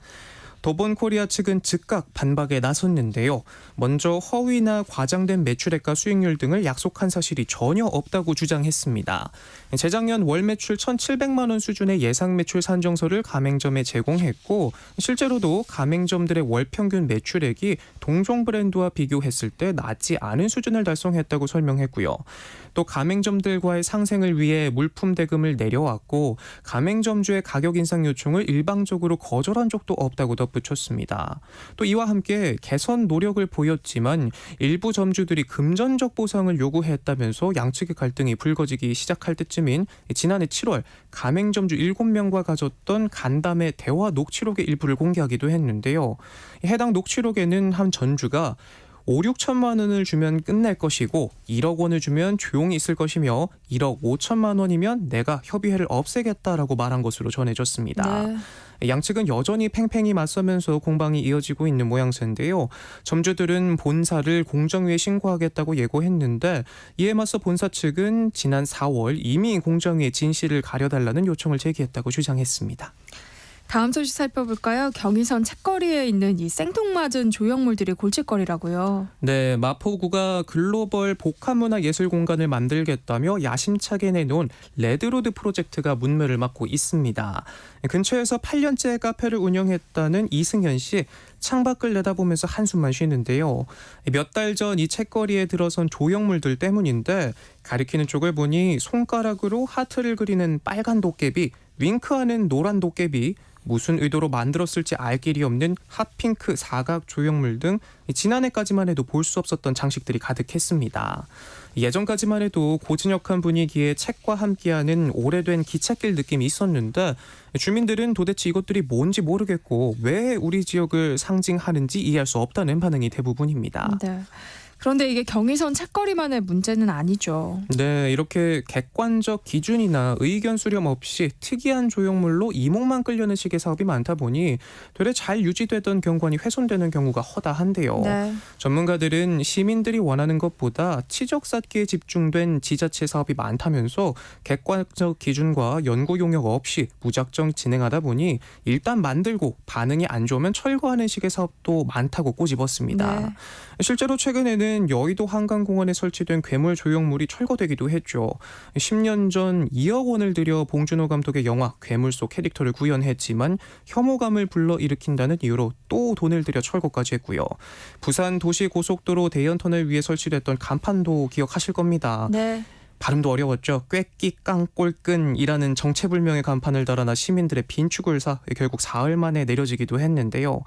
더본코리아 측은 즉각 반박에 나섰는데요. 먼저 허위나 과장된 매출액과 수익률 등을 약속한 사실이 전혀 없다고 주장했습니다. 재작년 월 매출 1,700만 원 수준의 예상 매출 산정서를 가맹점에 제공했고 실제로도 가맹점들의 월 평균 매출액이 동종 브랜드와 비교했을 때 낮지 않은 수준을 달성했다고 설명했고요. 또 가맹점들과의 상생을 위해 물품 대금을 내려왔고 가맹점주의 가격 인상 요청을 일방적으로 거절한 적도 없다고 덧붙였습니다. 또 이와 함께 개선 노력을 보였지만 일부 점주들이 금전적 보상을 요구했다면서 양측의 갈등이 불거지기 시작할 때쯤인 지난해 7월 가맹점주 7명과 가졌던 간담회 대화 녹취록의 일부를 공개하기도 했는데요. 해당 녹취록에는 한 전주가 5,6천만 원을 주면 끝날 것이고 1억 원을 주면 조용히 있을 것이며 1억 5천만 원이면 내가 협의회를 없애겠다라고 말한 것으로 전해졌습니다. 네. 양측은 여전히 팽팽히 맞서면서 공방이 이어지고 있는 모양새인데요. 점주들은 본사를 공정위에 신고하겠다고 예고했는데 이에 맞서 본사 측은 지난 4월 이미 공정위에 진실을 가려달라는 요청을 제기했다고 주장했습니다. 다음 소식 살펴볼까요? 경의선 책거리에 있는 이 생뚱맞은 조형물들이 골칫거리라고요. 네, 마포구가 글로벌 복합문화 예술 공간을 만들겠다며 야심차게 내놓은 레드로드 프로젝트가 문매를 맞고 있습니다. 근처에서 8년째 카페를 운영했다는 이승현 씨, 창밖을 내다보면서 한숨만 쉬는데요. 몇 달 전 이 책거리에 들어선 조형물들 때문인데 가리키는 쪽을 보니 손가락으로 하트를 그리는 빨간 도깨비, 윙크하는 노란 도깨비, 무슨 의도로 만들었을지 알 길이 없는 핫핑크 사각 조형물 등 지난해까지만 해도 볼 수 없었던 장식들이 가득했습니다. 예전까지만 해도 고즈넉한 분위기에 책과 함께하는 오래된 기찻길 느낌이 있었는데 주민들은 도대체 이것들이 뭔지 모르겠고 왜 우리 지역을 상징하는지 이해할 수 없다는 반응이 대부분입니다. 네. 그런데 이게 경의선 책거리만의 문제는 아니죠. 네, 이렇게 객관적 기준이나 의견 수렴 없이 특이한 조형물로 이목만 끌려는 식의 사업이 많다 보니 되레 잘 유지되던 경관이 훼손되는 경우가 허다한데요. 네. 전문가들은 시민들이 원하는 것보다 치적 쌓기에 집중된 지자체 사업이 많다면서 객관적 기준과 연구 용역 없이 무작정 진행하다 보니 일단 만들고 반응이 안 좋으면 철거하는 식의 사업도 많다고 꼬집었습니다. 네. 실제로 최근에는 여의도 한강공원에 설치된 괴물 조형물이 철거되기도 했죠. 10년 전 2억 원을 들여 봉준호 감독의 영화 괴물 속 캐릭터를 구현했지만 혐오감을 불러일으킨다는 이유로 또 돈을 들여 철거까지 했고요. 부산 도시고속도로 대연터널 위에 설치됐던 간판도 기억하실 겁니다. 네. 발음도 어려웠죠. 꾀끼 깡꼴끈이라는 정체불명의 간판을 달아나 시민들의 빈축을 사 결국 사흘 만에 내려지기도 했는데요.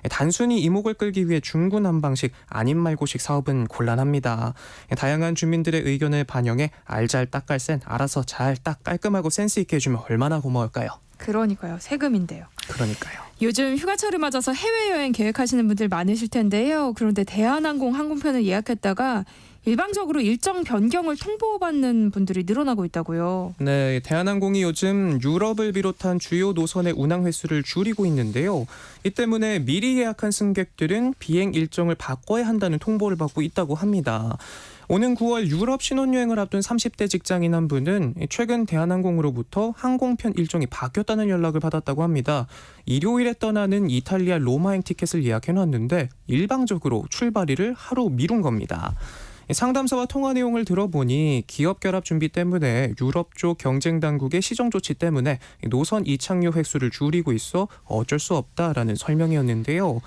단순히 이목을 끌기 위해 중구난방식 아님 말고식 사업은 곤란합니다. 다양한 주민들의 의견을 반영해 알잘딱깔센 알아서 잘 딱 깔끔하고 센스 있게 해주면 얼마나 고마울까요? 그러니까요. 세금인데요. 그러니까요. 요즘 휴가철을 맞아서 해외여행 계획하시는 분들 많으실 텐데요. 그런데 대한항공 항공편을 예약했다가 일방적으로 일정 변경을 통보받는 분들이 늘어나고 있다고요. 네, 대한항공이 요즘 유럽을 비롯한 주요 노선의 운항 횟수를 줄이고 있는데요. 이 때문에 미리 예약한 승객들은 비행 일정을 바꿔야 한다는 통보를 받고 있다고 합니다. 오는 9월 유럽 신혼여행을 앞둔 30대 직장인 한 분은 최근 대한항공으로부터 항공편 일정이 바뀌었다는 연락을 받았다고 합니다. 일요일에 떠나는 이탈리아 로마행 티켓을 예약해놨는데 일방적으로 출발일을 하루 미룬 겁니다. 상담사와 통화 내용을 들어보니 기업 결합 준비 때문에 유럽 쪽 경쟁 당국의 시정 조치 때문에 노선 이착륙 횟수를 줄이고 있어 어쩔 수 없다라는 설명이었는데요.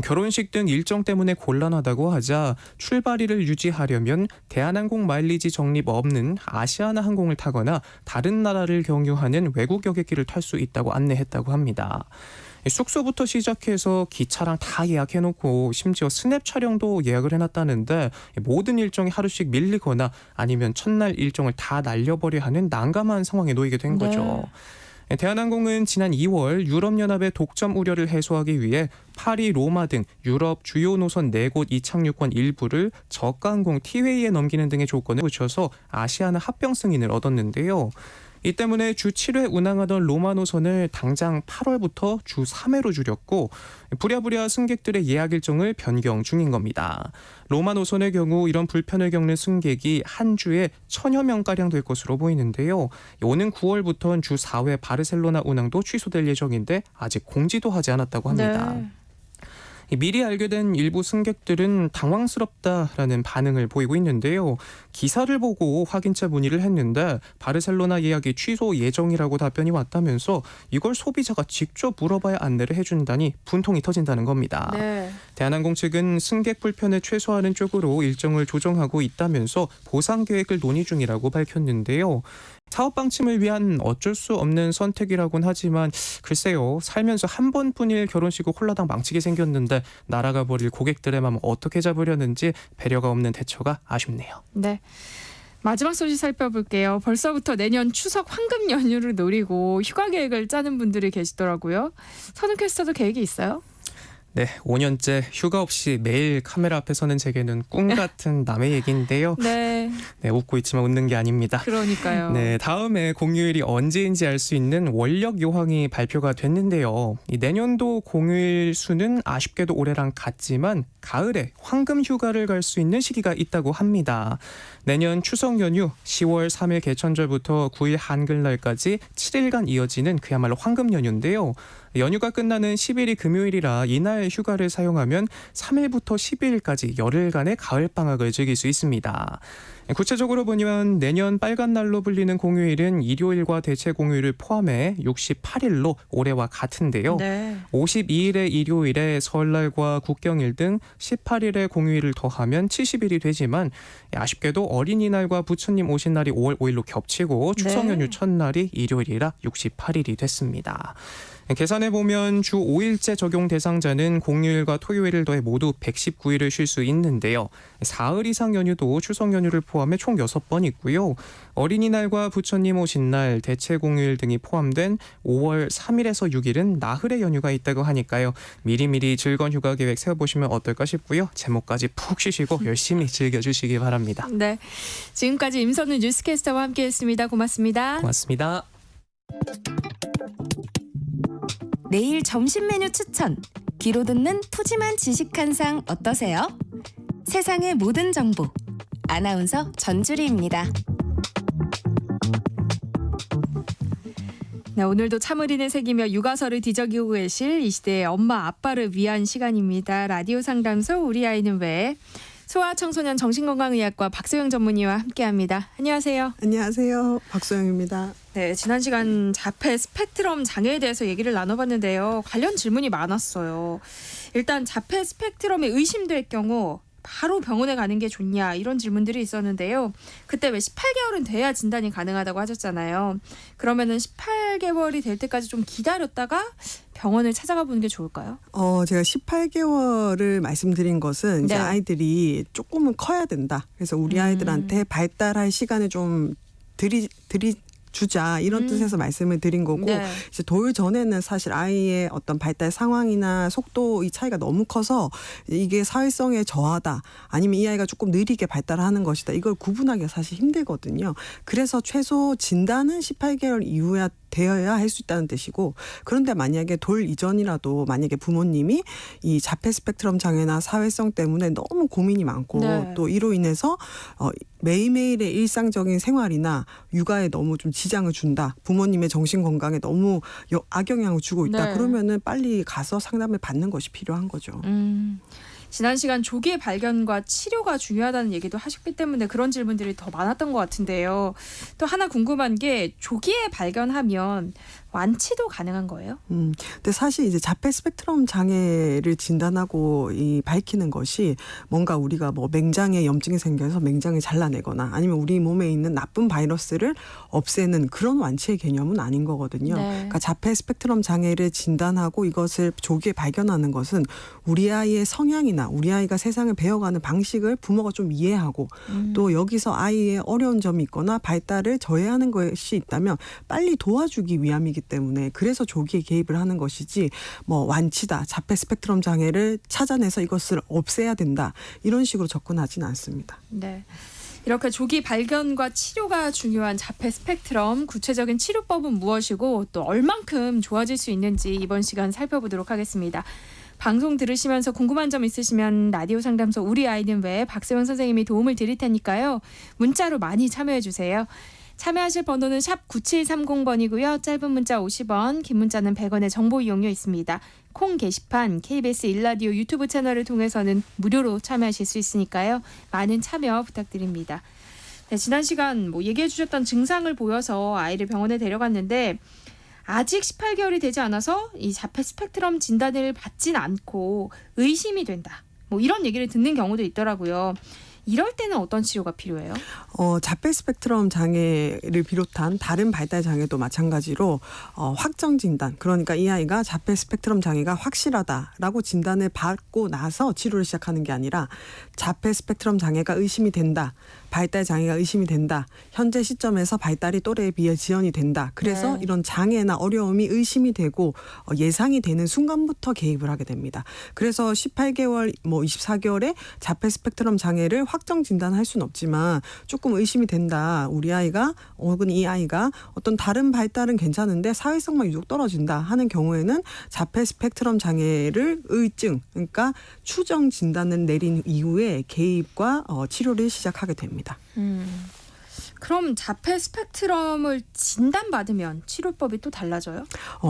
결혼식 등 일정 때문에 곤란하다고 하자 출발일을 유지하려면 대한항공 마일리지 적립 없는 아시아나 항공을 타거나 다른 나라를 경유하는 외국 여객기를 탈 수 있다고 안내했다고 합니다. 숙소부터 시작해서 기차랑 다 예약해놓고 심지어 스냅 촬영도 예약을 해놨다는데 모든 일정이 하루씩 밀리거나 아니면 첫날 일정을 다 날려버려야 하는 난감한 상황에 놓이게 된 거죠. 대한항공은 지난 2월 유럽연합의 독점 우려를 해소하기 위해 파리, 로마 등 유럽 주요 노선 4곳 이착륙권 일부를 저가항공 티웨이에 넘기는 등의 조건을 붙여서 아시아나 합병 승인을 얻었는데요. 이 때문에 주 7회 운항하던 로마 노선을 당장 8월부터 주 3회로 줄였고 부랴부랴 승객들의 예약 일정을 변경 중인 겁니다. 로마 노선의 경우 이런 불편을 겪는 승객이 한 주에 1000여 명가량 될 것으로 보이는데요. 오는 9월부터는 주 4회 바르셀로나 운항도 취소될 예정인데 아직 공지도 하지 않았다고 합니다. 네. 미리 알게 된 일부 승객들은 당황스럽다라는 반응을 보이고 있는데요. 기사를 보고 확인차 문의를 했는데 바르셀로나 예약이 취소 예정이라고 답변이 왔다면서 이걸 소비자가 직접 물어봐야 안내를 해준다니 분통이 터진다는 겁니다. 네. 대한항공 측은 승객 불편을 최소화하는 쪽으로 일정을 조정하고 있다면서 보상 계획을 논의 중이라고 밝혔는데요. 사업 방침을 위한 어쩔 수 없는 선택이라고는 하지만 글쎄요. 살면서 한 번뿐일 결혼식을 홀라당 망치게 생겼는데 날아가 버릴 고객들의 마음 어떻게 잡으려는지 배려가 없는 대처가 아쉽네요. 네. 마지막 소식 살펴볼게요. 벌써부터 내년 추석 황금 연휴를 노리고 휴가 계획을 짜는 분들이 계시더라고요. 선우 캐스터도 계획이 있어요? 네, 5년째 휴가 없이 매일 카메라 앞에 서는 제게는 꿈 같은 남의 얘기인데요. 네. 네, 웃고 있지만 웃는 게 아닙니다. 그러니까요. 네, 다음에 공휴일이 언제인지 알 수 있는 원력 요항이 발표가 됐는데요. 이 내년도 공휴일 수는 아쉽게도 올해랑 같지만 가을에 황금 휴가를 갈 수 있는 시기가 있다고 합니다. 내년 추석 연휴 10월 3일 개천절부터 9일 한글날까지 7일간 이어지는 그야말로 황금 연휴인데요. 연휴가 끝나는 10일이 금요일이라 이날 휴가를 사용하면 3일부터 12일까지 열흘간의 가을방학을 즐길 수 있습니다. 구체적으로 보면 내년 빨간 날로 불리는 공휴일은 일요일과 대체 공휴일을 포함해 68일로 올해와 같은데요. 네. 52일의 일요일에 설날과 국경일 등 18일의 공휴일을 더하면 70일이 되지만 아쉽게도 어린이날과 부처님 오신 날이 5월 5일로 겹치고 추석 연휴 첫날이 일요일이라 68일이 됐습니다. 계산해보면 주 5일째 적용 대상자는 공휴일과 토요일을 더해 모두 119일을 쉴 수 있는데요. 사흘 이상 연휴도 추석 연휴를 포함해 총 6번 있고요. 어린이날과 부처님 오신 날, 대체 공휴일 등이 포함된 5월 3일에서 6일은 나흘의 연휴가 있다고 하니까요. 미리미리 즐거운 휴가 계획 세워보시면 어떨까 싶고요. 제목까지 푹 쉬시고 열심히 즐겨주시기 바랍니다. 네, 지금까지 임선우 뉴스캐스터와 함께했습니다. 고맙습니다. 고맙습니다. 내일 점심 메뉴 추천. 귀로 듣는 푸짐한 지식 한 상 어떠세요? 세상의 모든 정보. 아나운서 전주리입니다. 네, 오늘도 참으리는 새기며 육아서를 뒤적이고 계실 이 시대의 엄마 아빠를 위한 시간입니다. 라디오 상담소 우리 아이는 왜? 소아청소년 정신건강의학과 박소영 전문의와 함께합니다. 안녕하세요. 안녕하세요. 박소영입니다. 네, 지난 시간 자폐 스펙트럼 장애에 대해서 얘기를 나눠봤는데요. 관련 질문이 많았어요. 일단 자폐 스펙트럼이 의심될 경우 바로 병원에 가는 게 좋냐 이런 질문들이 있었는데요. 그때 왜 18개월은 돼야 진단이 가능하다고 하셨잖아요. 그러면은 18개월이 될 때까지 좀 기다렸다가 병원을 찾아가 보는 게 좋을까요? 제가 18개월을 말씀드린 것은 이제 네. 아이들이 조금은 커야 된다. 그래서 우리 아이들한테 발달할 시간을 좀 주자 이런 뜻에서 말씀을 드린 거고 네. 이제 돌 전에는 사실 아이의 어떤 발달 상황이나 속도 이 차이가 너무 커서 이게 사회성에 저하다 아니면 이 아이가 조금 느리게 발달하는 것이다 이걸 구분하기가 사실 힘들거든요. 그래서 최소 진단은 18개월 이후에 되어야 할 수 있다는 뜻이고 그런데 만약에 돌 이전이라도 만약에 부모님이 이 자폐 스펙트럼 장애나 사회성 때문에 너무 고민이 많고 네. 또 이로 인해서 매일매일의 일상적인 생활이나 육아에 너무 좀 지장을 준다. 부모님의 정신 건강에 너무 악영향을 주고 있다. 네. 그러면은 빨리 가서 상담을 받는 것이 필요한 거죠. 지난 시간 조기의 발견과 치료가 중요하다는 얘기도 하셨기 때문에 그런 질문들이 더 많았던 것 같은데요. 또 하나 궁금한 게 조기에 발견하면 완치도 가능한 거예요? 근데 사실 이제 자폐 스펙트럼 장애를 진단하고 밝히는 것이 뭔가 우리가 뭐 맹장에 염증이 생겨서 맹장을 잘라내거나 아니면 우리 몸에 있는 나쁜 바이러스를 없애는 그런 완치의 개념은 아닌 거거든요. 네. 그러니까 자폐 스펙트럼 장애를 진단하고 이것을 조기에 발견하는 것은 우리 아이의 성향이나 우리 아이가 세상을 배워가는 방식을 부모가 좀 이해하고 또 여기서 아이의 어려운 점이 있거나 발달을 저해하는 것이 있다면 빨리 도와주기 위함이기 때문에 그래서 조기에 개입을 하는 것이지 뭐 완치다, 자폐 스펙트럼 장애를 찾아내서 이것을 없애야 된다 이런 식으로 접근하지는 않습니다. 네. 이렇게 조기 발견과 치료가 중요한 자폐 스펙트럼 구체적인 치료법은 무엇이고 또 얼만큼 좋아질 수 있는지 이번 시간 살펴보도록 하겠습니다. 방송 들으시면서 궁금한 점 있으시면 라디오 상담소 우리 아이는 왜 박세원 선생님이 도움을 드릴 테니까요. 문자로 많이 참여해 주세요. 참여하실 번호는 샵 9730번이고요. 짧은 문자 50원, 긴 문자는 100원의 정보 이용료 있습니다. 콩 게시판, KBS 1라디오 유튜브 채널을 통해서는 무료로 참여하실 수 있으니까요. 많은 참여 부탁드립니다. 네, 지난 시간 얘기해 주셨던 증상을 보여서 아이를 병원에 데려갔는데 아직 18개월이 되지 않아서 이 자폐 스펙트럼 진단을 받진 않고 의심이 된다. 이런 얘기를 듣는 경우도 있더라고요. 이럴 때는 어떤 치료가 필요해요? 자폐 스펙트럼 장애를 비롯한 다른 발달 장애도 마찬가지로 확정 진단, 그러니까 이 아이가 자폐 스펙트럼 장애가 확실하다라고 진단을 받고 나서 치료를 시작하는 게 아니라 자폐 스펙트럼 장애가 의심이 된다, 발달 장애가 의심이 된다, 현재 시점에서 발달이 또래에 비해 지연이 된다. 그래서 네. 이런 장애나 어려움이 의심이 되고 예상이 되는 순간부터 개입을 하게 됩니다. 그래서 18개월, 24개월에 자폐 스펙트럼 장애를 확정 진단할 수는 없지만 조금 의심이 된다. 우리 아이가 혹은 이 아이가 어떤 다른 발달은 괜찮은데 사회성만 유독 떨어진다 하는 경우에는 자폐 스펙트럼 장애를 의증, 그러니까 추정 진단을 내린 이후에 개입과 치료를 시작하게 됩니다. 그럼 자폐 스펙트럼을 진단받으면 치료법이 또 달라져요?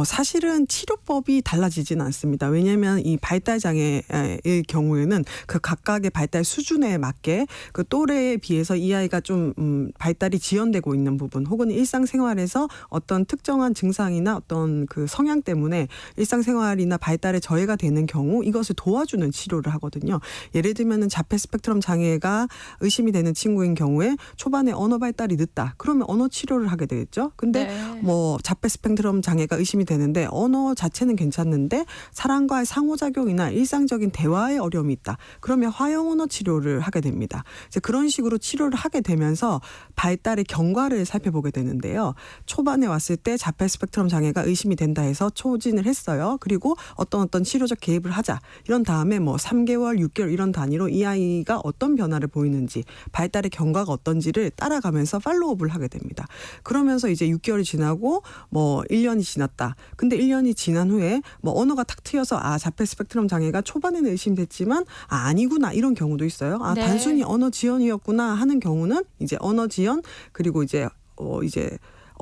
사실은 치료법이 달라지지는 않습니다. 왜냐하면 이 발달 장애의 경우에는 그 각각의 발달 수준에 맞게 그 또래에 비해서 이 아이가 좀 발달이 지연되고 있는 부분 혹은 일상생활에서 어떤 특정한 증상이나 어떤 그 성향 때문에 일상생활이나 발달에 저해가 되는 경우 이것을 도와주는 치료를 하거든요. 예를 들면은 자폐 스펙트럼 장애가 의심이 되는 친구인 경우에 초반에 언어 발달이 늦다. 그러면 언어 치료를 하게 되겠죠. 근데 네. 자폐 스펙트럼 장애가 의심이 되는데 언어 자체는 괜찮는데 사람과의 상호작용이나 일상적인 대화에 어려움이 있다. 그러면 화형 언어 치료를 하게 됩니다. 이제 그런 식으로 치료를 하게 되면서 발달의 경과를 살펴보게 되는데요. 초반에 왔을 때 자폐 스펙트럼 장애가 의심이 된다 해서 초진을 했어요. 그리고 어떤 치료적 개입을 하자. 이런 다음에 3개월, 6개월 이런 단위로 이 아이가 어떤 변화를 보이는지 발달의 경과가 어떤지를 따라가면서 팔로우업을 하게 됩니다. 그러면서 이제 6개월이 지나고 1년이 지났다. 근데 1년이 지난 후에 언어가 탁 트여서 자폐 스펙트럼 장애가 초반에는 의심됐지만 아니구나 이런 경우도 있어요. 네. 단순히 언어 지연이었구나 하는 경우는 이제 언어 지연 그리고 이제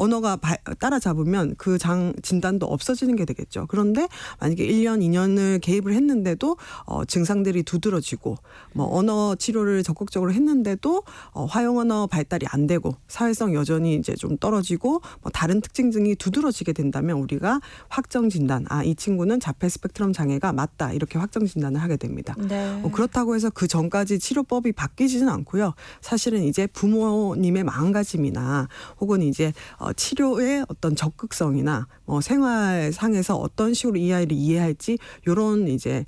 언어가 따라잡으면 그 진단도 없어지는 게 되겠죠. 그런데 만약에 1년, 2년을 개입을 했는데도 증상들이 두드러지고 언어 치료를 적극적으로 했는데도 화형 언어 발달이 안 되고 사회성 여전히 이제 좀 떨어지고 다른 특징들이 두드러지게 된다면 우리가 확정 진단, 이 친구는 자폐 스펙트럼 장애가 맞다 이렇게 확정 진단을 하게 됩니다. 네. 그렇다고 해서 그 전까지 치료법이 바뀌지는 않고요. 사실은 이제 부모님의 마음가짐이나 혹은 이제 치료의 어떤 적극성이나 생활상에서 어떤 식으로 이 아이를 이해할지 이런 이제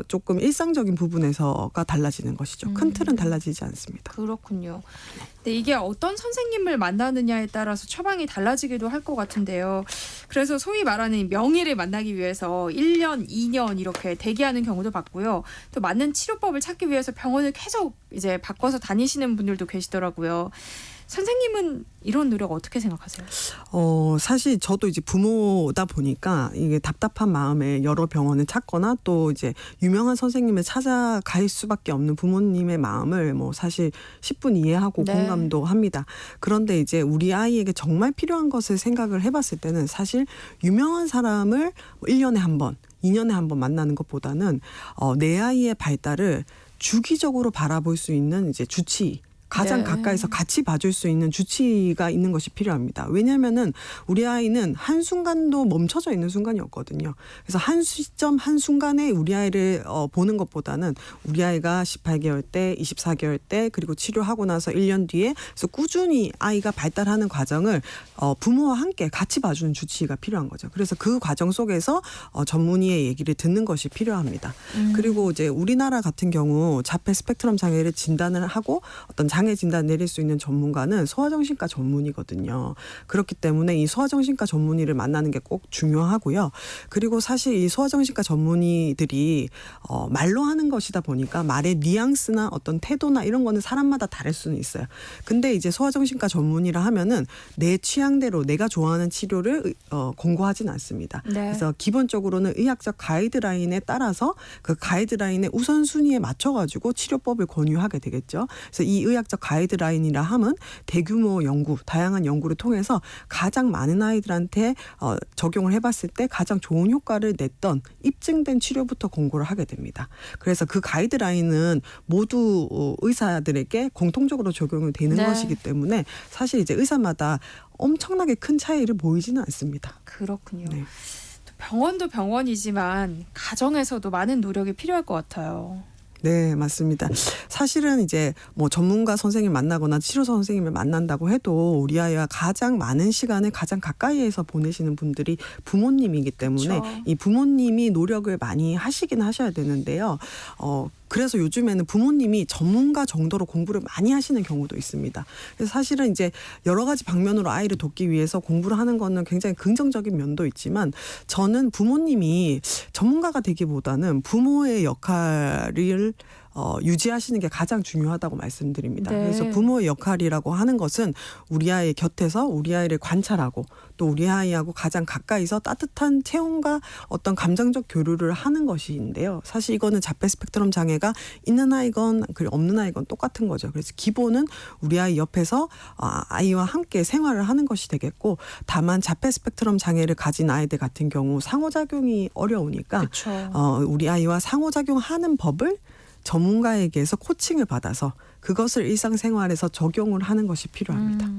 조금 일상적인 부분에서가 달라지는 것이죠. 큰 틀은 달라지지 않습니다. 그렇군요. 근데 이게 어떤 선생님을 만나느냐에 따라서 처방이 달라지기도 할 것 같은데요. 그래서 소위 말하는 명의를 만나기 위해서 1년, 2년 이렇게 대기하는 경우도 봤고요. 또 맞는 치료법을 찾기 위해서 병원을 계속 이제 바꿔서 다니시는 분들도 계시더라고요. 선생님은 이런 노력 어떻게 생각하세요? 사실 저도 이제 부모다 보니까 이게 답답한 마음에 여러 병원을 찾거나 또 이제 유명한 선생님을 찾아갈 수밖에 없는 부모님의 마음을 사실 10분 이해하고 네. 공감도 합니다. 그런데 이제 우리 아이에게 정말 필요한 것을 생각을 해봤을 때는 사실 유명한 사람을 1년에 한 번, 2년에 한 번 만나는 것보다는 내 아이의 발달을 주기적으로 바라볼 수 있는 이제 주치, 가장 네. 가까이서 같이 봐줄 수 있는 주치의가 있는 것이 필요합니다. 왜냐하면은 우리 아이는 한순간도 멈춰져 있는 순간이 없거든요. 그래서 한 시점 한순간에 우리 아이를 보는 것보다는 우리 아이가 18개월 때, 24개월 때, 그리고 치료하고 나서 1년 뒤에 그래서 꾸준히 아이가 발달하는 과정을 부모와 함께 같이 봐주는 주치의가 필요한 거죠. 그래서 그 과정 속에서 전문의의 얘기를 듣는 것이 필요합니다. 그리고 이제 우리나라 같은 경우 자폐 스펙트럼 장애를 진단을 하고 어떤 장애 진단 내릴 수 있는 전문가는 소아정신과 전문의거든요. 그렇기 때문에 이 소아정신과 전문의를 만나는 게 꼭 중요하고요. 그리고 사실 이 소아정신과 전문의들이 말로 하는 것이다 보니까 말의 뉘앙스나 어떤 태도나 이런 거는 사람마다 다를 수는 있어요. 근데 이제 소아정신과 전문의라 하면은 내 취향대로 내가 좋아하는 치료를 권고하지는 않습니다. 네. 그래서 기본적으로는 의학적 가이드라인에 따라서 그 가이드라인의 우선순위에 맞춰가지고 치료법을 권유하게 되겠죠. 그래서 이 의학적 가이드라인이라 함은 대규모 연구, 다양한 연구를 통해서 가장 많은 아이들한테 적용을 해봤을 때 가장 좋은 효과를 냈던 입증된 치료부터 권고를 하게 됩니다. 그래서 그 가이드라인은 모두 의사들에게 공통적으로 적용이 되는 네. 것이기 때문에 사실 이제 의사마다 엄청나게 큰 차이를 보이지는 않습니다. 그렇군요. 네. 또 병원도 병원이지만 가정에서도 많은 노력이 필요할 것 같아요. 네, 맞습니다. 사실은 이제 뭐 전문가 선생님 만나거나 치료사 선생님을 만난다고 해도 우리 아이와 가장 많은 시간을 가장 가까이에서 보내시는 분들이 부모님이기 때문에 그렇죠. 이 부모님이 노력을 많이 하시긴 하셔야 되는데요. 그래서 요즘에는 부모님이 전문가 정도로 공부를 많이 하시는 경우도 있습니다. 그래서 사실은 이제 여러 가지 방면으로 아이를 돕기 위해서 공부를 하는 거는 굉장히 긍정적인 면도 있지만 저는 부모님이 전문가가 되기보다는 부모의 역할을 유지하시는 게 가장 중요하다고 말씀드립니다. 네. 그래서 부모의 역할이라고 하는 것은 우리 아이 곁에서 우리 아이를 관찰하고 또 우리 아이하고 가장 가까이서 따뜻한 체온과 어떤 감정적 교류를 하는 것인데요. 사실 이거는 자폐 스펙트럼 장애가 있는 아이건 없는 아이건 똑같은 거죠. 그래서 기본은 우리 아이 옆에서 아이와 함께 생활을 하는 것이 되겠고 다만 자폐 스펙트럼 장애를 가진 아이들 같은 경우 상호작용이 어려우니까 그렇죠. 우리 아이와 상호작용하는 법을 전문가에게서 코칭을 받아서 그것을 일상생활에서 적용을 하는 것이 필요합니다.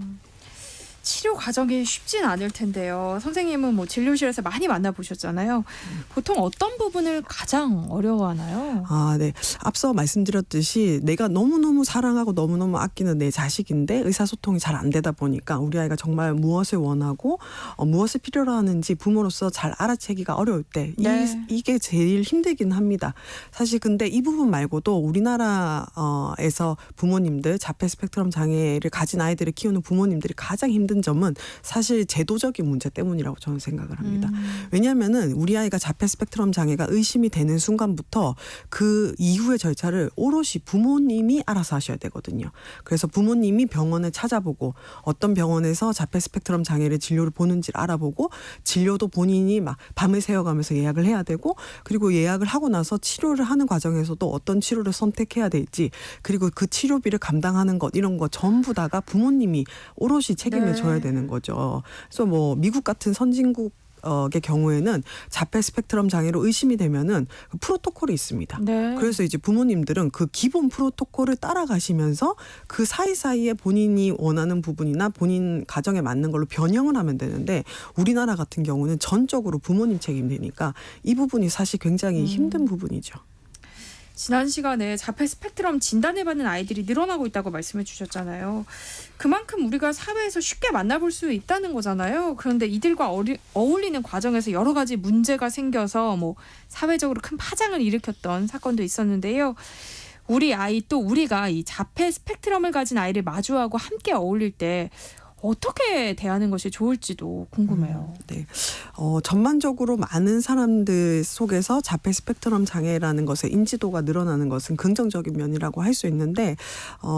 치료 과정이 쉽진 않을 텐데요. 선생님은 뭐 진료실에서 많이 만나보셨잖아요. 보통 어떤 부분을 가장 어려워하나요? 네. 앞서 말씀드렸듯이 내가 너무너무 사랑하고 너무너무 아끼는 내 자식인데 의사소통이 잘 안 되다 보니까 우리 아이가 정말 무엇을 원하고 무엇을 필요로 하는지 부모로서 잘 알아채기가 어려울 때 네. 이게 제일 힘들긴 합니다. 사실 근데 이 부분 말고도 우리나라에서 부모님들 자폐 스펙트럼 장애를 가진 아이들을 키우는 부모님들이 가장 힘든 점은 사실 제도적인 문제 때문이라고 저는 생각을 합니다. 왜냐하면은 우리 아이가 자폐 스펙트럼 장애가 의심이 되는 순간부터 그 이후의 절차를 오롯이 부모님이 알아서 하셔야 되거든요. 그래서 부모님이 병원을 찾아보고 어떤 병원에서 자폐 스펙트럼 장애를 진료를 보는지를 알아보고 진료도 본인이 막 밤을 새워가면서 예약을 해야 되고 그리고 예약을 하고 나서 치료를 하는 과정에서도 어떤 치료를 선택해야 될지 그리고 그 치료비를 감당하는 것 이런 거 전부 다가 부모님이 오롯이 책임을 져야 되는 거죠. 그래서 뭐 미국 같은 선진국 의 경우에는 자폐 스펙트럼 장애로 의심이 되면은 프로토콜이 있습니다. 네. 그래서 이제 부모님들은 그 기본 프로토콜을 따라가시면서 그 사이사이에 본인이 원하는 부분이나 본인 가정에 맞는 걸로 변형을 하면 되는데 우리나라 같은 경우는 전적으로 부모님 책임되니까 이 부분이 사실 굉장히 힘든 부분이죠. 지난 시간에 자폐 스펙트럼 진단을 받는 아이들이 늘어나고 있다고 말씀해 주셨잖아요. 그만큼 우리가 사회에서 쉽게 만나볼 수 있다는 거잖아요. 그런데 이들과 어울리는 과정에서 여러 가지 문제가 생겨서 뭐 사회적으로 큰 파장을 일으켰던 사건도 있었는데요. 우리 아이 또 우리가 이 자폐 스펙트럼을 가진 아이를 마주하고 함께 어울릴 때 어떻게 대하는 것이 좋을지도 궁금해요. 네. 전반적으로 많은 사람들 속에서 자폐 스펙트럼 장애라는 것의 인지도가 늘어나는 것은 긍정적인 면이라고 할 수 있는데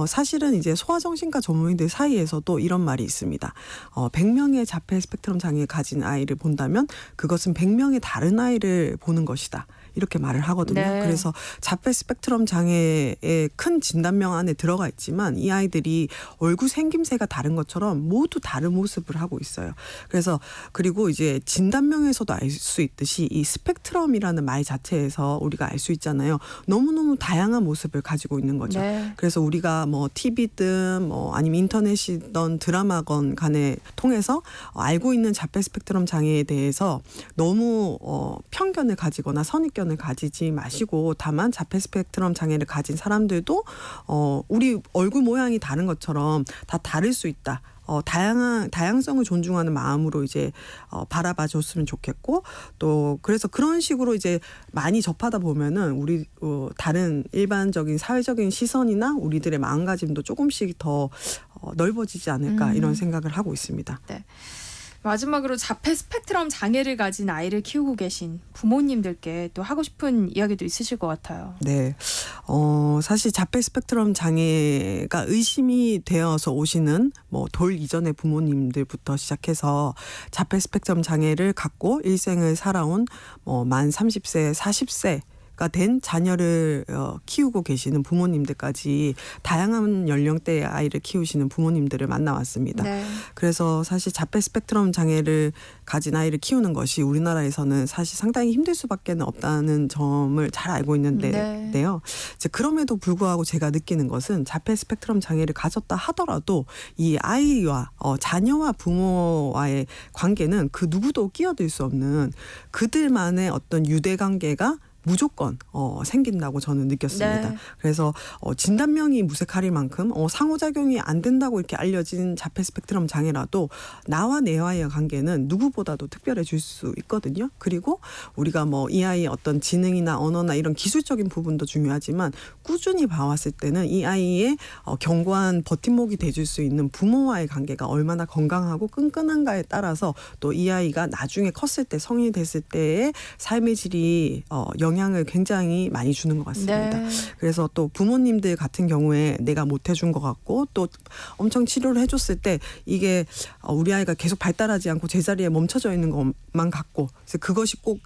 사실은 이제 소아정신과 전문의들 사이에서도 이런 말이 있습니다. 100명의 자폐 스펙트럼 장애 가진 아이를 본다면 그것은 100명의 다른 아이를 보는 것이다. 이렇게 말을 하거든요. 네. 그래서 자폐 스펙트럼 장애의 큰 진단명 안에 들어가 있지만 이 아이들이 얼굴 생김새가 다른 것처럼 모두 다른 모습을 하고 있어요. 그래서 그리고 이제 진단명에서도 알 수 있듯이 이 스펙트럼이라는 말 자체에서 우리가 알 수 있잖아요. 너무너무 다양한 모습을 가지고 있는 거죠. 네. 그래서 우리가 뭐 TV든 뭐 아니면 인터넷이든 드라마건 간에 통해서 알고 있는 자폐 스펙트럼 장애에 대해서 너무 편견을 가지거나 선입견을 가지지 마시고 다만 자폐 스펙트럼 장애를 가진 사람들도 우리 얼굴 모양이 다른 것처럼 다 다를 수 있다. 다양성을 존중하는 마음으로 이제 바라봐 줬으면 좋겠고 또 그래서 그런 식으로 이제 많이 접하다 보면은 우리 다른 일반적인 사회적인 시선이나 우리들의 마음가짐도 조금씩 더 넓어지지 않을까 이런 생각을 하고 있습니다. 네. 마지막으로 자폐 스펙트럼 장애를 가진 아이를 키우고 계신 부모님들께 또 하고 싶은 이야기도 있으실 것 같아요. 네. 사실 자폐 스펙트럼 장애가 의심이 되어서 오시는 뭐 돌 이전의 부모님들부터 시작해서 자폐 스펙트럼 장애를 갖고 일생을 살아온 만 30세, 40세 된 자녀를 키우고 계시는 부모님들까지 다양한 연령대의 아이를 키우시는 부모님들을 만나왔습니다. 네. 그래서 사실 자폐 스펙트럼 장애를 가진 아이를 키우는 것이 우리나라에서는 사실 상당히 힘들 수밖에 없다는 점을 잘 알고 있는데요. 이제 그럼에도 불구하고 제가 느끼는 것은 자폐 스펙트럼 장애를 가졌다 하더라도 이 아이와 자녀와 부모와의 관계는 그 누구도 끼어들 수 없는 그들만의 어떤 유대 관계가 무조건 생긴다고 저는 느꼈습니다. 네. 그래서 진단명이 무색할 만큼 상호작용이 안 된다고 이렇게 알려진 자폐 스펙트럼 장애라도 나와 내와의 관계는 누구보다도 특별해질 수 있거든요. 그리고 우리가 뭐 이 아이의 어떤 지능이나 언어나 이런 기술적인 부분도 중요하지만 꾸준히 봐왔을 때는 이 아이의 견고한 버팀목이 돼줄 수 있는 부모와의 관계가 얼마나 건강하고 끈끈한가에 따라서 또 이 아이가 나중에 컸을 때 성인이 됐을 때의 삶의 질이 영향을 굉장히 많이 주는 것 같습니다. 네. 그래서 또 부모님들 같은 경우에 내가 못 해준 것 같고 또 엄청 치료를 해줬을 때 이게 우리 아이가 계속 발달하지 않고 제자리에 멈춰져 있는 것만 같고 그래서 그것이 꼭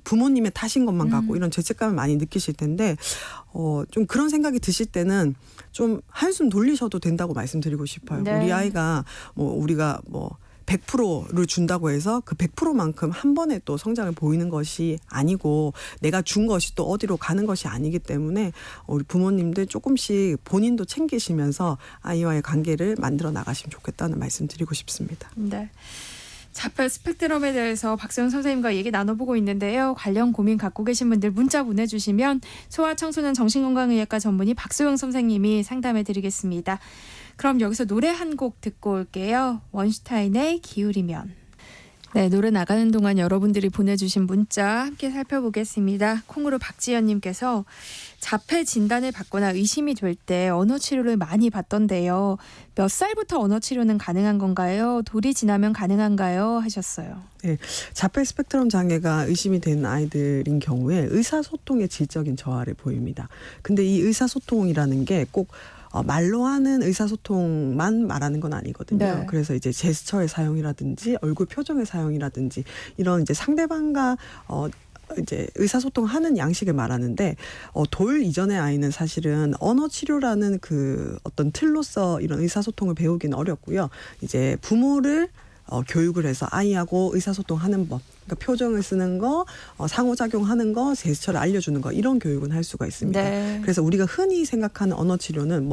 부모님의 탓인 것만 같고 이런 죄책감을 많이 느끼실 텐데 좀 그런 생각이 드실 때는 좀 한숨 돌리셔도 된다고 말씀드리고 싶어요. 네. 우리 아이가 우리가 100%를 준다고 해서 그 100%만큼 한 번에 또 성장을 보이는 것이 아니고 내가 준 것이 또 어디로 가는 것이 아니기 때문에 우리 부모님들 조금씩 본인도 챙기시면서 아이와의 관계를 만들어 나가시면 좋겠다는 말씀 드리고 싶습니다. 네. 자폐 스펙트럼에 대해서 박세훈 선생님과 얘기 나눠보고 있는데요. 관련 고민 갖고 계신 분들 문자 보내주시면 소아청소년 정신건강의학과 전문의 박소영 선생님이 상담해드리겠습니다. 그럼 여기서 노래 한 곡 듣고 올게요. 원슈타인의 기울이면. 네, 노래 나가는 동안 여러분들이 보내주신 문자 함께 살펴보겠습니다. 콩으로 박지연님께서 자폐 진단을 받거나 의심이 될 때 언어 치료를 많이 받던데요. 몇 살부터 언어 치료는 가능한 건가요? 돌이 지나면 가능한가요? 하셨어요. 네, 자폐 스펙트럼 장애가 의심이 되는 아이들인 경우에 의사소통의 질적인 저하를 보입니다. 근데 이 의사소통이라는 게 꼭 말로 하는 의사소통만 말하는 건 아니거든요. 네. 그래서 이제 제스처의 사용이라든지 얼굴 표정의 사용이라든지 이런 이제 상대방과 이제 의사소통하는 양식을 말하는데 돌 이전의 아이는 사실은 언어 치료라는 그 어떤 틀로서 이런 의사소통을 배우기는 어렵고요. 이제 부모를 교육을 해서 아이하고 의사소통하는 법, 그러니까 표정을 쓰는 거, 상호작용하는 거, 제스처를 알려주는 거 이런 교육은 할 수가 있습니다. 네. 그래서 우리가 흔히 생각하는 언어 치료는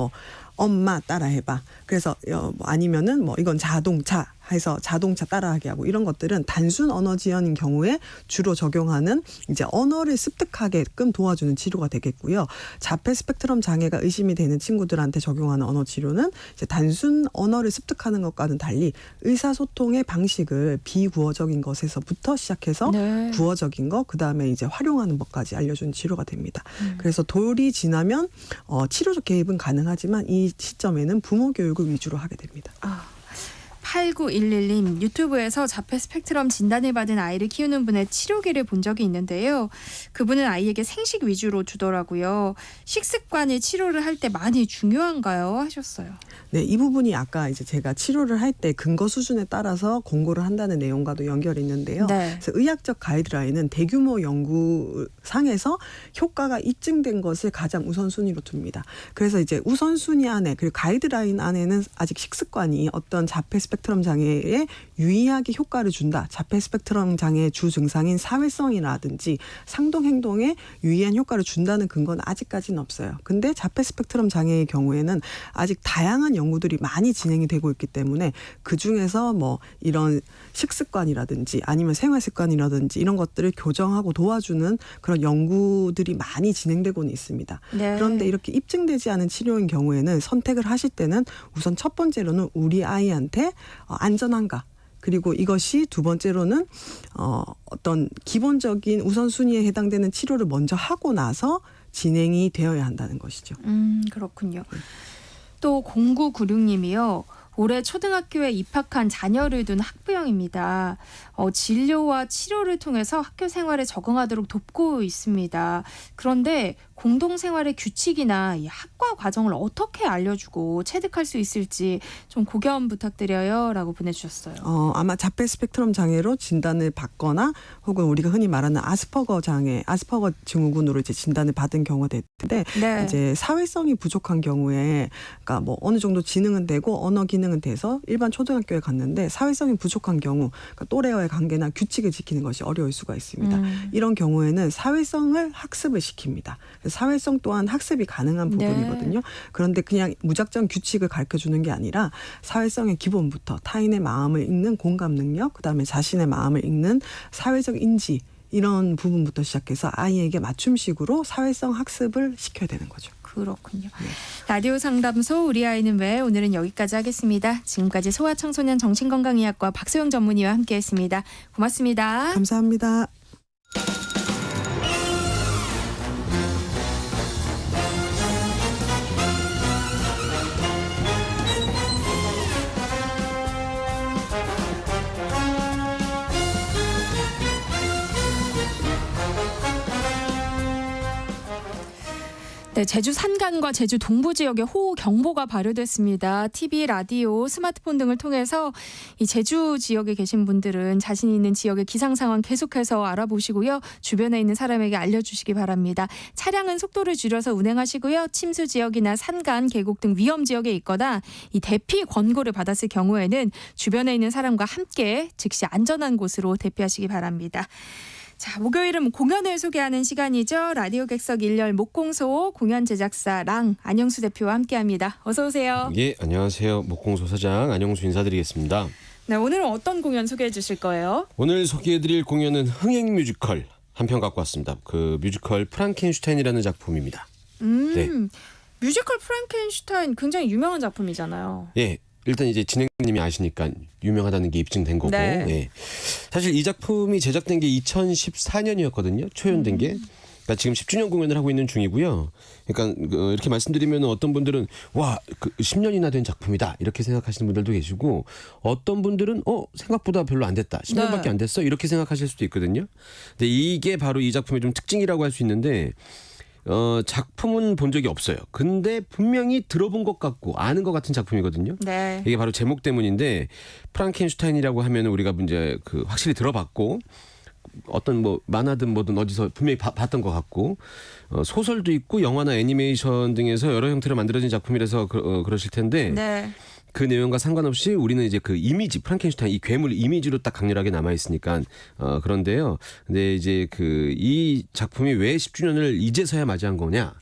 엄마 따라해봐. 그래서 아니면은 이건 자동차 해서 자동차 따라하게 하고 이런 것들은 단순 언어 지연인 경우에 주로 적용하는 이제 언어를 습득하게끔 도와주는 치료가 되겠고요. 자폐 스펙트럼 장애가 의심이 되는 친구들한테 적용하는 언어 치료는 이제 단순 언어를 습득하는 것과는 달리 의사소통의 방식을 비구어적인 것에서부터 시작해서 네. 구어적인 것, 그다음에 이제 활용하는 법까지 알려주는 치료가 됩니다. 그래서 돌이 지나면 치료적 개입은 가능하지만 이 시점에는 부모 교육을 위주로 하게 됩니다. 8911님 유튜브에서 자폐 스펙트럼 진단을 받은 아이를 키우는 분의 치료기를 본 적이 있는데요. 그분은 아이에게 생식 위주로 주더라고요. 식습관을 치료를 할 때 많이 중요한가요? 하셨어요. 네, 이 부분이 아까 이제 제가 치료를 할 때 근거 수준에 따라서 공고를 한다는 내용과도 연결이 있는데요. 네. 그래서 의학적 가이드라인은 대규모 연구상에서 효과가 입증된 것을 가장 우선순위로 둡니다. 그래서 이제 우선순위 안에 그리고 가이드라인 안에는 아직 식습관이 어떤 자폐 스펙트럼 장애에 유의하게 효과를 준다. 자폐 스펙트럼 장애의 주 증상인 사회성이라든지 상동 행동에 유의한 효과를 준다는 근거는 아직까지는 없어요. 근데 자폐 스펙트럼 장애의 경우에는 아직 다양한 연구들이 많이 진행이 되고 있기 때문에 그중에서 뭐 이런 식습관이라든지 아니면 생활습관이라든지 이런 것들을 교정하고 도와주는 그런 연구들이 많이 진행되고는 있습니다. 네. 그런데 이렇게 입증되지 않은 치료인 경우에는 선택을 하실 때는 우선 첫 번째로는 우리 아이한테 안전한가, 그리고 이것이 두 번째로는 어떤 기본적인 우선순위에 해당되는 치료를 먼저 하고 나서 진행이 되어야 한다는 것이죠. 그렇군요. 또 0996님이요. 올해 초등학교에 입학한 자녀를 둔 학부형입니다. 진료와 치료를 통해서 학교 생활에 적응하도록 돕고 있습니다. 그런데 공동생활의 규칙이나 이 학과 과정을 어떻게 알려주고 체득할 수 있을지 좀 고견 부탁드려요 라고 보내주셨어요. 아마 자폐 스펙트럼 장애로 진단을 받거나 혹은 우리가 흔히 말하는 아스퍼거 증후군으로 이제 진단을 받은 경우가 될 텐데 네. 이제 사회성이 부족한 경우에 그러니까 뭐 어느 정도 지능은 되고 언어 기능은 돼서 일반 초등학교에 갔는데 사회성이 부족한 경우 그러니까 또래와의 관계나 규칙을 지키는 것이 어려울 수가 있습니다. 이런 경우에는 사회성을 학습을 시킵니다. 사회성 또한 학습이 가능한 부분이거든요. 그런데 그냥 무작정 규칙을 가르쳐주는 게 아니라 사회성의 기본부터 타인의 마음을 읽는 공감 능력, 그다음에 자신의 마음을 읽는 사회적 인지 이런 부분부터 시작해서 아이에게 맞춤식으로 사회성 학습을 시켜야 되는 거죠. 그렇군요. 네. 라디오 상담소 우리 아이는 왜 오늘은 여기까지 하겠습니다. 지금까지 소아청소년 정신건강의학과 박소영 전문의와 함께했습니다. 고맙습니다. 감사합니다. 네, 제주 산간과 제주 동부 지역에 호우 경보가 발효됐습니다. TV, 라디오, 스마트폰 등을 통해서 이 제주 지역에 계신 분들은 자신 있는 지역의 기상 상황 계속해서 알아보시고요. 주변에 있는 사람에게 알려주시기 바랍니다. 차량은 속도를 줄여서 운행하시고요. 침수 지역이나 산간, 계곡 등 위험 지역에 있거나 이 대피 권고를 받았을 경우에는 주변에 있는 사람과 함께 즉시 안전한 곳으로 대피하시기 바랍니다. 자, 목요일은 공연을 소개하는 시간이죠. 라디오 객석 1열 목공소 공연 제작사 랑 안영수 대표와 함께합니다. 어서 오세요. 예, 안녕하세요. 목공소 사장 안영수 인사드리겠습니다. 네, 오늘은 어떤 공연 소개해 주실 거예요? 오늘 소개해드릴 공연은 흥행 뮤지컬 한 편 갖고 왔습니다. 그 뮤지컬 프랑켄슈타인이라는 작품입니다. 네. 뮤지컬 프랑켄슈타인 굉장히 유명한 작품이잖아요. 예. 일단 이제 진행님이 아시니까 유명하다는 게 입증된 거고. 네. 예. 사실 이 작품이 제작된 게 2014년이었거든요. 초연된 게. 그러니까 지금 10주년 공연을 하고 있는 중이고요. 그러니까 이렇게 말씀드리면 어떤 분들은 와, 10년이나 된 작품이다 이렇게 생각하시는 분들도 계시고 어떤 분들은 생각보다 별로 안 됐다. 10년밖에 안 됐어 이렇게 생각하실 수도 있거든요. 근데 이게 바로 이 작품의 좀 특징이라고 할 수 있는데 작품은 본 적이 없어요. 근데 분명히 들어본 것 같고 아는 것 같은 작품이거든요. 네. 이게 바로 제목 때문인데 프랑켄슈타인이라고 하면 우리가 이제 확실히 들어봤고 어떤 뭐 만화든 뭐든 어디서 분명히 봤던 것 같고 소설도 있고 영화나 애니메이션 등에서 여러 형태로 만들어진 작품이라서 그러실 텐데 네. 그 내용과 상관없이 우리는 이제 그 이미지 프랑켄슈타인 이 괴물 이미지로 딱 강렬하게 남아 있으니까 그런데요. 근데 이제 이 작품이 왜 10주년을 이제서야 맞이한 거냐?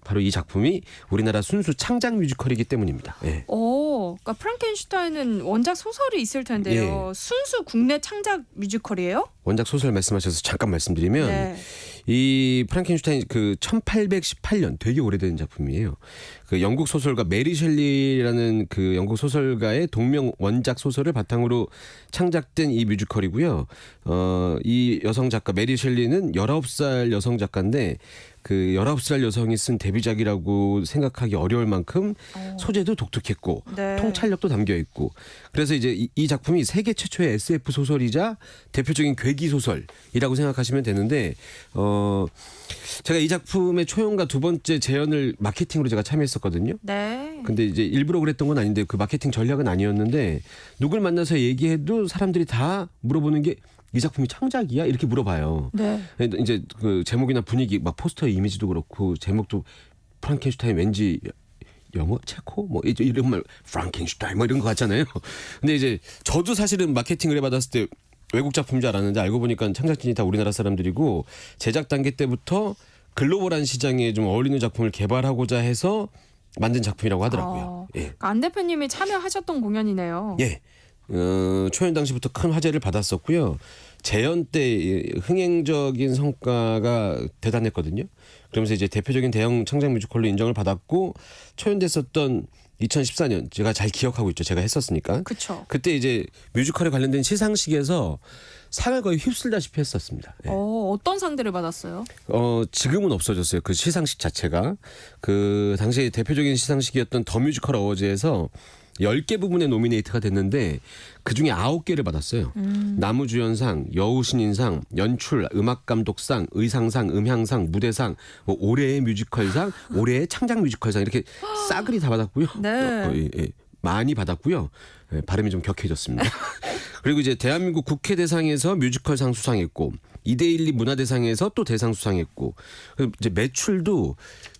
바로 이 작품이 우리나라 순수 창작 뮤지컬이기 때문입니다. 예. 그러니까 프랑켄슈타인은 원작 소설이 있을 텐데요. 예. 순수 국내 창작 뮤지컬이에요? 원작 소설 말씀하셔서 잠깐 말씀드리면 네. 이 프랑켄슈타인 1818년 되게 오래된 작품이에요. 그 영국 소설가 메리 셸리라는 그 영국 소설가의 동명 원작 소설을 바탕으로 창작된 이 뮤지컬이고요. 이 여성 작가 메리 셸리는 19살 여성 작가인데 그 19살 여성이 쓴 데뷔작이라고 생각하기 어려울 만큼 소재도 독특했고 네. 통찰력도 담겨 있고 그래서 이제 이 작품이 세계 최초의 SF 소설이자 대표적인 괴기 소설이라고 생각하시면 되는데 제가 이 작품의 초연과 두 번째 재연을 마케팅으로 제가 참여했었거든요. 네. 근데 이제 일부러 그랬던 건 아닌데 그 마케팅 전략은 아니었는데 누굴 만나서 얘기해도 사람들이 다 물어보는 게 이 작품이 창작이야? 이렇게 물어봐요. 네. 이제 그 제목이나 분위기, 막 포스터 이미지도 그렇고 제목도 프랑켄슈타인 왠지 영어 체코 뭐 이런 말 프랑켄슈타인 뭐 이런 거 같잖아요. 근데 이제 저도 사실은 마케팅을 해받았을 때 외국 작품인 줄 알았는데 알고 보니까 창작진이 다 우리나라 사람들이고 제작 단계 때부터 글로벌한 시장에 좀 어울리는 작품을 개발하고자 해서 만든 작품이라고 하더라고요. 예. 안 대표님이 참여하셨던 공연이네요. 예. 초연 당시부터 큰 화제를 받았었고요. 재연 때 흥행적인 성과가 대단했거든요. 그러면서 이제 대표적인 대형 창작 뮤지컬로 인정을 받았고 초연됐었던 2014년 제가 잘 기억하고 있죠. 제가 했었으니까. 그렇죠. 그때 이제 뮤지컬에 관련된 시상식에서 상을 거의 휩쓸다시피 했었습니다. 예. 어떤 상들을 받았어요? 지금은 없어졌어요. 그 시상식 자체가. 그 당시에 대표적인 시상식이었던 더 뮤지컬 어워즈에서 10개 부분에 노미네이트가 됐는데 그중에 9개를 받았어요. 나무주연상, 여우신인상, 연출, 음악감독상, 의상상, 음향상, 무대상, 뭐 올해의 뮤지컬상, 올해의 창작 뮤지컬상 이렇게 싸그리 다 받았고요. 네. 많이 받았고요. 발음이 좀 격해졌습니다. 그리고 이제 대한민국 국회대상에서 뮤지컬상 수상했고 이데일리 문화대상에서 또 대상 수상했고 이제 매출도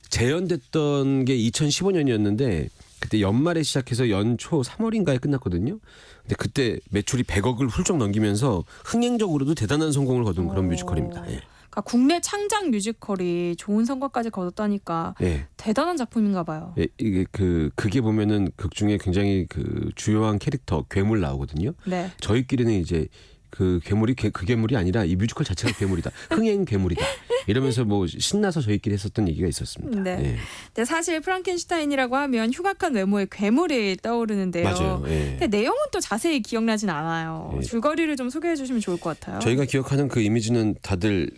재연됐던 게 2015년이었는데 그때 연말에 시작해서 연초 3월인가에 끝났거든요. 근데 그때 매출이 100억을 훌쩍 넘기면서 흥행적으로도 대단한 성공을 거둔 그런 뮤지컬입니다. 예. 그러니까 국내 창작 뮤지컬이 좋은 성과까지 거뒀다니까 예. 대단한 작품인가 봐요. 예, 이게 그게 보면은 극 중에 굉장히 그 주요한 캐릭터 괴물 나오거든요. 네. 저희끼리는 이제 그 괴물이 그 괴물이 아니라 이 뮤지컬 자체가 괴물이다. 흥행 괴물이다. 이러면서 뭐 신나서 저희끼리 했었던 얘기가 있었습니다. 네. 예. 근데 사실 프랑켄슈타인이라고 하면 흉악한 외모의 괴물이 떠오르는데요. 맞아요. 예. 근데 내용은 또 자세히 기억나진 않아요. 예. 줄거리를 좀 소개해 주시면 좋을 것 같아요. 저희가 기억하는 그 이미지는 다들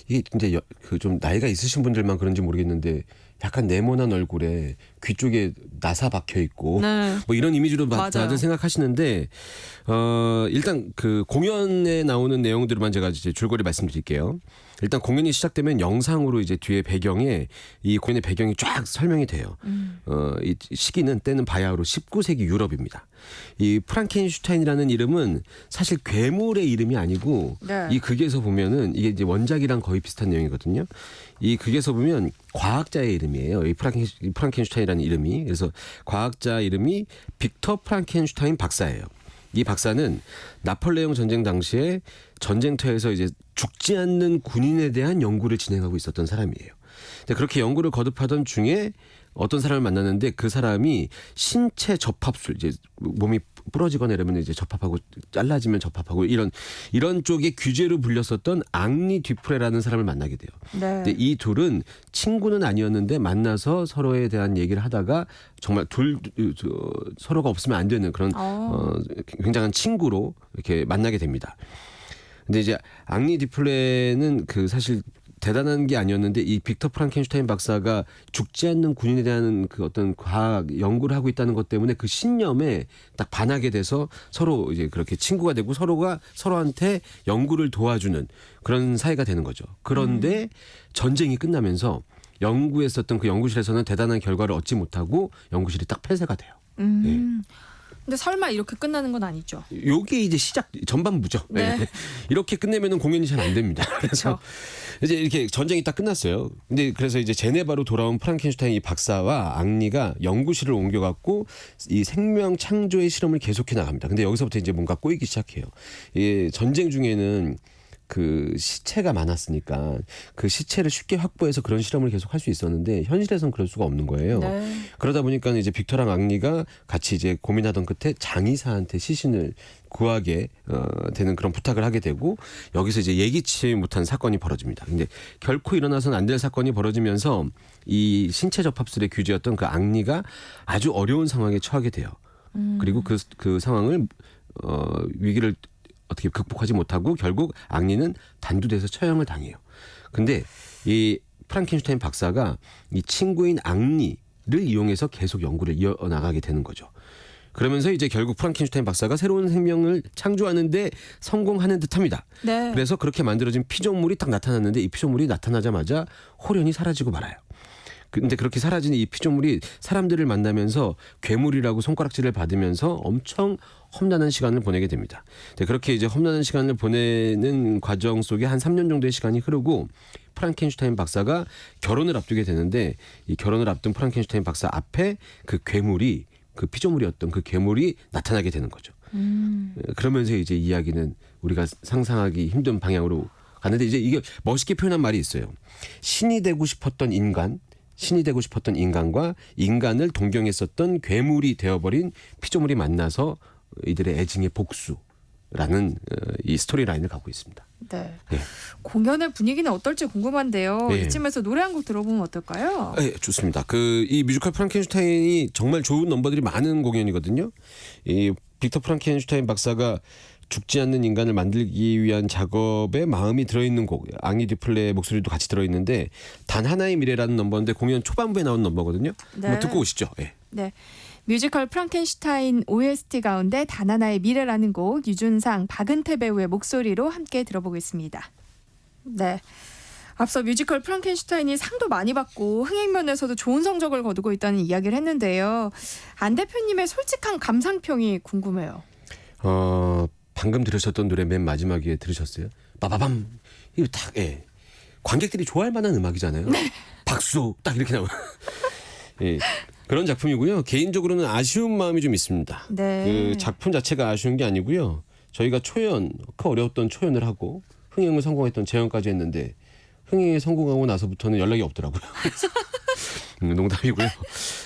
이게 이제 그 좀 나이가 있으신 분들만 그런지 모르겠는데 약간 네모난 얼굴에 귀 쪽에 나사 박혀 있고 네. 뭐 이런 이미지로 맞아요. 다들 생각하시는데 일단 그 공연에 나오는 내용들만 제가 이제 줄거리 말씀드릴게요. 일단 공연이 시작되면 영상으로 이제 뒤에 배경에 이 공연의 배경이 쫙 설명이 돼요. 이 시기는 때는 바야흐로 19세기 유럽입니다. 이 프랑켄슈타인이라는 이름은 사실 괴물의 이름이 아니고 네. 이 극에서 보면은 이게 이제 원작이랑 거의 비슷한 내용이거든요. 이 극에서 보면 과학자의 이름이에요. 이 프랑켄슈타인이라는 이름이. 그래서 과학자 이름이 빅터 프랑켄슈타인 박사예요. 이 박사는 나폴레옹 전쟁 당시에 전쟁터에서 이제 죽지 않는 군인에 대한 연구를 진행하고 있었던 사람이에요. 근데 그렇게 연구를 거듭하던 중에 어떤 사람을 만났는데 그 사람이 신체 접합술 이제 몸이 부러지거나 이러면 이제 접합하고 잘라지면 접합하고 이런 쪽의 규제로 불렸었던 앙리 듀프레라는 사람을 만나게 돼요. 네. 근데 이 둘은 친구는 아니었는데 만나서 서로에 대한 얘기를 하다가 정말 서로가 없으면 안 되는 그런 굉장한 친구로 이렇게 만나게 됩니다. 근데 이제 앙리 듀프레는 그 사실 대단한 게 아니었는데 이 빅터 프랑켄슈타인 박사가 죽지 않는 군인에 대한 그 어떤 과학 연구를 하고 있다는 것 때문에 그 신념에 딱 반하게 돼서 서로 이제 그렇게 친구가 되고 서로가 서로한테 연구를 도와주는 그런 사이가 되는 거죠. 그런데 전쟁이 끝나면서 연구했었던 그 연구실에서는 대단한 결과를 얻지 못하고 연구실이 딱 폐쇄가 돼요. 네. 근데 설마 이렇게 끝나는 건 아니죠? 요게 이제 시작 전반부죠. 네. 네. 이렇게 끝내면은 공연이 잘 안 됩니다. 그래서 이제 이렇게 전쟁이 딱 끝났어요. 근데 그래서 이제 제네바로 돌아온 프랑켄슈타인 이 박사와 앙리가 연구실을 옮겨갖고 이 생명 창조의 실험을 계속해 나갑니다. 근데 여기서부터 이제 뭔가 꼬이기 시작해요. 이 전쟁 중에는 그 시체가 많았으니까 그 시체를 쉽게 확보해서 그런 실험을 계속 할 수 있었는데 현실에서는 그럴 수가 없는 거예요. 네. 그러다 보니까 이제 빅터랑 앙리가 같이 이제 고민하던 끝에 장의사한테 시신을 구하게 되는 그런 부탁을 하게 되고 여기서 이제 예기치 못한 사건이 벌어집니다. 근데 결코 일어나서는 안 될 사건이 벌어지면서 이 신체 접합술의 규제였던 그 앙리가 아주 어려운 상황에 처하게 돼요. 그리고 그 상황을 위기를 어떻게 극복하지 못하고 결국 앙리는 단두대에서 처형을 당해요. 근데 이 프랑켄슈타인 박사가 이 친구인 앙리를 이용해서 계속 연구를 이어나가게 되는 거죠. 그러면서 이제 결국 프랑켄슈타인 박사가 새로운 생명을 창조하는데 성공하는 듯합니다. 네. 그래서 그렇게 만들어진 피조물이 딱 나타났는데 이 피조물이 나타나자마자 홀연히 사라지고 말아요. 근데 그렇게 사라진 이 피조물이 사람들을 만나면서 괴물이라고 손가락질을 받으면서 엄청 험난한 시간을 보내게 됩니다. 그렇게 이제 험난한 시간을 보내는 과정 속에 한 3년 정도의 시간이 흐르고 프랑켄슈타인 박사가 결혼을 앞두게 되는데 이 결혼을 앞둔 프랑켄슈타인 박사 앞에 그 괴물이 그 피조물이었던 그 괴물이 나타나게 되는 거죠. 그러면서 이제 이야기는 우리가 상상하기 힘든 방향으로 가는데 이제 이게 멋있게 표현한 말이 있어요. 신이 되고 싶었던 인간과 인간을 동경했었던 괴물이 되어버린 피조물이 만나서 이들의 애증의 복수라는 이 스토리라인을 갖고 있습니다. 네. 네. 공연의 분위기는 어떨지 궁금한데요. 네. 이쯤에서 노래 한 곡 들어보면 어떨까요? 네, 좋습니다. 이 뮤지컬 프랑켄슈타인이 정말 좋은 넘버들이 많은 공연이거든요. 이 빅터 프랑켄슈타인 박사가 죽지 않는 인간을 만들기 위한 작업에 마음이 들어있는 곡, 앙리 듀플레의 목소리도 같이 들어있는데 단 하나의 미래라는 넘버인데 공연 초반부에 나온 넘버거든요. 네. 한번 듣고 오시죠. 네. 네. 뮤지컬 프랑켄슈타인 OST 가운데 단 하나의 미래라는 곡 유준상, 박은태 배우의 목소리로 함께 들어보겠습니다. 네. 앞서 뮤지컬 프랑켄슈타인이 상도 많이 받고 흥행면에서도 좋은 성적을 거두고 있다는 이야기를 했는데요. 안 대표님의 솔직한 감상평이 궁금해요. 방금 들으셨던 노래 맨 마지막에 들으셨어요? 빠바밤. 이거 딱 관객들이 좋아할 만한 음악이잖아요. 네. 박수 딱 이렇게 나와요. 예. 그런 작품이고요. 개인적으로는 아쉬운 마음이 좀 있습니다. 네. 그 작품 자체가 아쉬운 게 아니고요. 저희가 그 어려웠던 초연을 하고 흥행을 성공했던 재연까지 했는데 흥행에 성공하고 나서부터는 연락이 없더라고요. 농담이고요.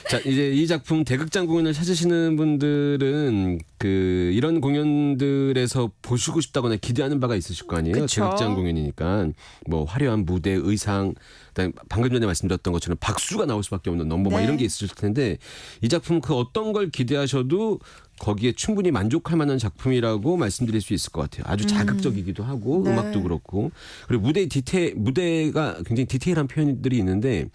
자, 이제 이 작품 대극장 공연을 찾으시는 분들은 이런 공연들에서 보시고 싶다거나 기대하는 바가 있으실 거 아니에요. 그쵸. 대극장 공연이니까 뭐 화려한 무대, 의상, 그다음에 방금 전에 말씀드렸던 것처럼 박수가 나올 수밖에 없는 넘버 막 네. 이런 게 있으실 텐데 이 작품 그 어떤 걸 기대하셔도 거기에 충분히 만족할 만한 작품이라고 말씀드릴 수 있을 것 같아요. 아주 자극적이기도 하고 네. 음악도 그렇고 그리고 무대가 굉장히 디테일한 표현들이 있는데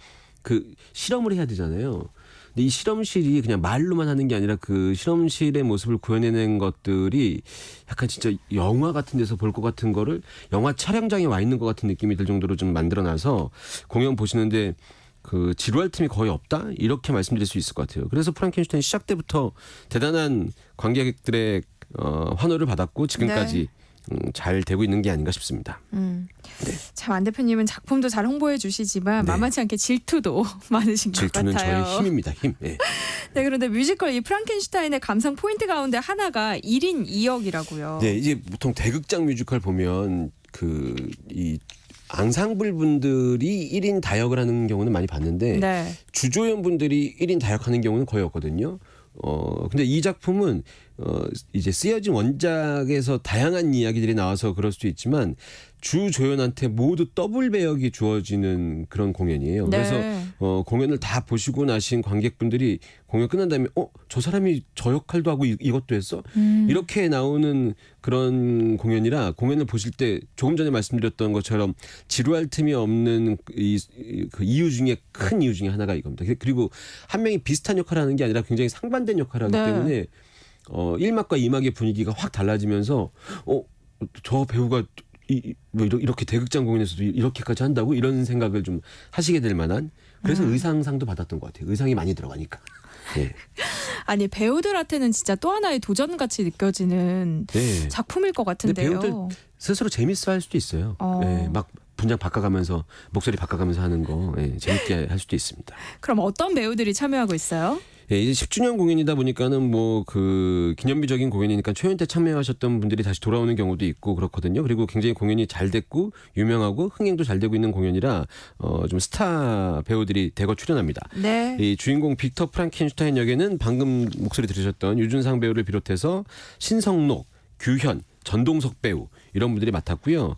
실험을 해야 되잖아요. 근데 이 실험실이 그냥 말로만 하는 게 아니라 그 실험실의 모습을 구현해낸 것들이 약간 진짜 영화 같은 데서 볼 것 같은 거를 영화 촬영장에 와 있는 것 같은 느낌이 들 정도로 좀 만들어놔서 공연 보시는데 지루할 틈이 거의 없다? 이렇게 말씀드릴 수 있을 것 같아요. 그래서 프랑켄슈타인 시작 때부터 대단한 관객들의 환호를 받았고 지금까지 잘 되고 있는 게 아닌가 싶습니다. 참 안 대표님은 작품도 잘 홍보해 주시지만 네. 만만치 않게 질투도 많으신 것 질투는 같아요. 저의 힘입니다. 힘. 네. 네, 그런데 뮤지컬 이 프랑켄슈타인의 감상 포인트 가운데 하나가 1인 2역이라고요. 네, 이제 보통 대극장 뮤지컬 보면 이 앙상블 분들이 1인 다역을 하는 경우는 많이 봤는데 네. 주조연 분들이 1인 다역하는 경우는 거의 없거든요. 근데 이 작품은 이제 쓰여진 원작에서 다양한 이야기들이 나와서 그럴 수도 있지만 주조연한테 모두 더블 배역이 주어지는 그런 공연이에요. 네. 그래서 공연을 다 보시고 나신 관객분들이 공연 끝난 다음에 저 사람이 저 역할도 하고 이것도 했어? 이렇게 나오는 그런 공연이라 공연을 보실 때 조금 전에 말씀드렸던 것처럼 지루할 틈이 없는 그 이유 중에 큰 이유 중에 하나가 이겁니다. 그리고 한 명이 비슷한 역할을 하는 게 아니라 굉장히 상반된 역할을 하기 네. 때문에 1막과 2막의 분위기가 확 달라지면서 저 배우가 이렇게 대극장 공연에서도 이렇게까지 한다고 이런 생각을 좀 하시게 될 만한 그래서 의상상도 받았던 것 같아요. 의상이 많이 들어가니까. 네. 아니 배우들한테는 진짜 또 하나의 도전같이 느껴지는 네. 작품일 것 근데 같은데요. 배우들 스스로 재밌어할 수도 있어요. 네, 막 분장 바꿔가면서 목소리 바꿔가면서 하는 거 재밌게 할 수도 있습니다. 그럼 어떤 배우들이 참여하고 있어요? 예, 이제 10주년 공연이다 보니까는 기념비적인 공연이니까 초연 때 참여하셨던 분들이 다시 돌아오는 경우도 있고 그렇거든요. 그리고 굉장히 공연이 잘 됐고 유명하고 흥행도 잘 되고 있는 공연이라 좀 스타 배우들이 대거 출연합니다. 네. 이 주인공 빅터 프랑켄슈타인 역에는 방금 목소리 들으셨던 유준상 배우를 비롯해서 신성록, 규현, 전동석 배우 이런 분들이 맡았고요.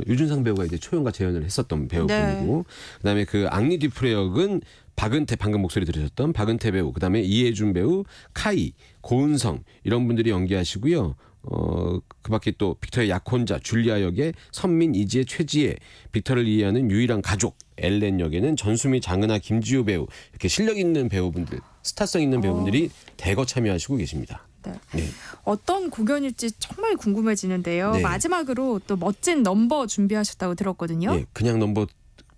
유준상 배우가 이제 초연과 재연을 했었던 배우분이고, 그다음에 앙리 듀프레 역은 박은태 방금 목소리 들으셨던 박은태 배우, 그다음에 이혜준 배우, 카이, 고은성 이런 분들이 연기하시고요. 그밖에 또 빅터의 약혼자 줄리아 역의 선민, 이지혜, 최지혜, 빅터를 이해하는 유일한 가족 엘렌 역에는 전수미, 장은하, 김지우 배우 이렇게 실력 있는 배우분들, 스타성 있는 배우분들이 대거 참여하시고 계십니다. 네. 네. 어떤 공연일지 정말 궁금해지는데요. 네. 마지막으로 또 멋진 넘버 준비하셨다고 들었거든요. 예, 그냥 넘버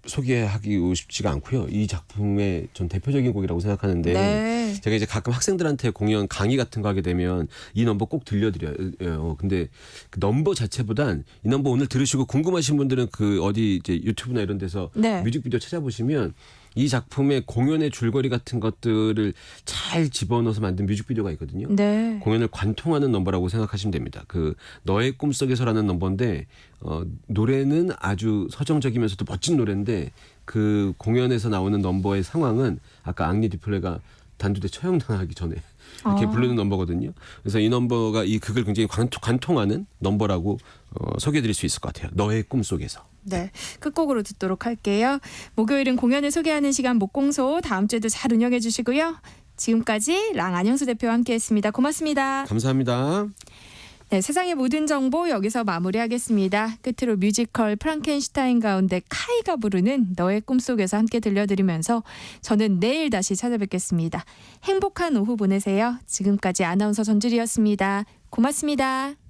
소개하기 쉽지가 않고요. 이 작품의 전 대표적인 곡이라고 생각하는데 네. 제가 이제 가끔 학생들한테 공연 강의 같은 거 하게 되면 이 넘버 꼭 들려드려요. 근데 그 넘버 자체보단 이 넘버 오늘 들으시고 궁금하신 분들은 그 어디 이제 유튜브나 이런 데서 네. 뮤직비디오 찾아보시면 이 작품의 공연의 줄거리 같은 것들을 잘 집어넣어서 만든 뮤직비디오가 있거든요. 네. 공연을 관통하는 넘버라고 생각하시면 됩니다. 그 너의 꿈속에서라는 넘버인데 노래는 아주 서정적이면서도 멋진 노래인데 그 공연에서 나오는 넘버의 상황은 아까 앙리 듀플레가 단두대 처형당하기 전에 이렇게 부르는 넘버거든요. 그래서 이 넘버가 이 극을 굉장히 관통하는 넘버라고 소개해드릴 수 있을 것 같아요. 너의 꿈속에서. 네, 끝곡으로 듣도록 할게요. 목요일은 공연을 소개하는 시간 목공소 다음 주에도 잘 운영해 주시고요. 지금까지 랑 안영수 대표와 함께했습니다. 고맙습니다. 감사합니다. 네, 세상의 모든 정보 여기서 마무리하겠습니다. 끝으로 뮤지컬 프랑켄슈타인 가운데 카이가 부르는 너의 꿈속에서 함께 들려드리면서 저는 내일 다시 찾아뵙겠습니다. 행복한 오후 보내세요. 지금까지 아나운서 전주리였습니다. 고맙습니다.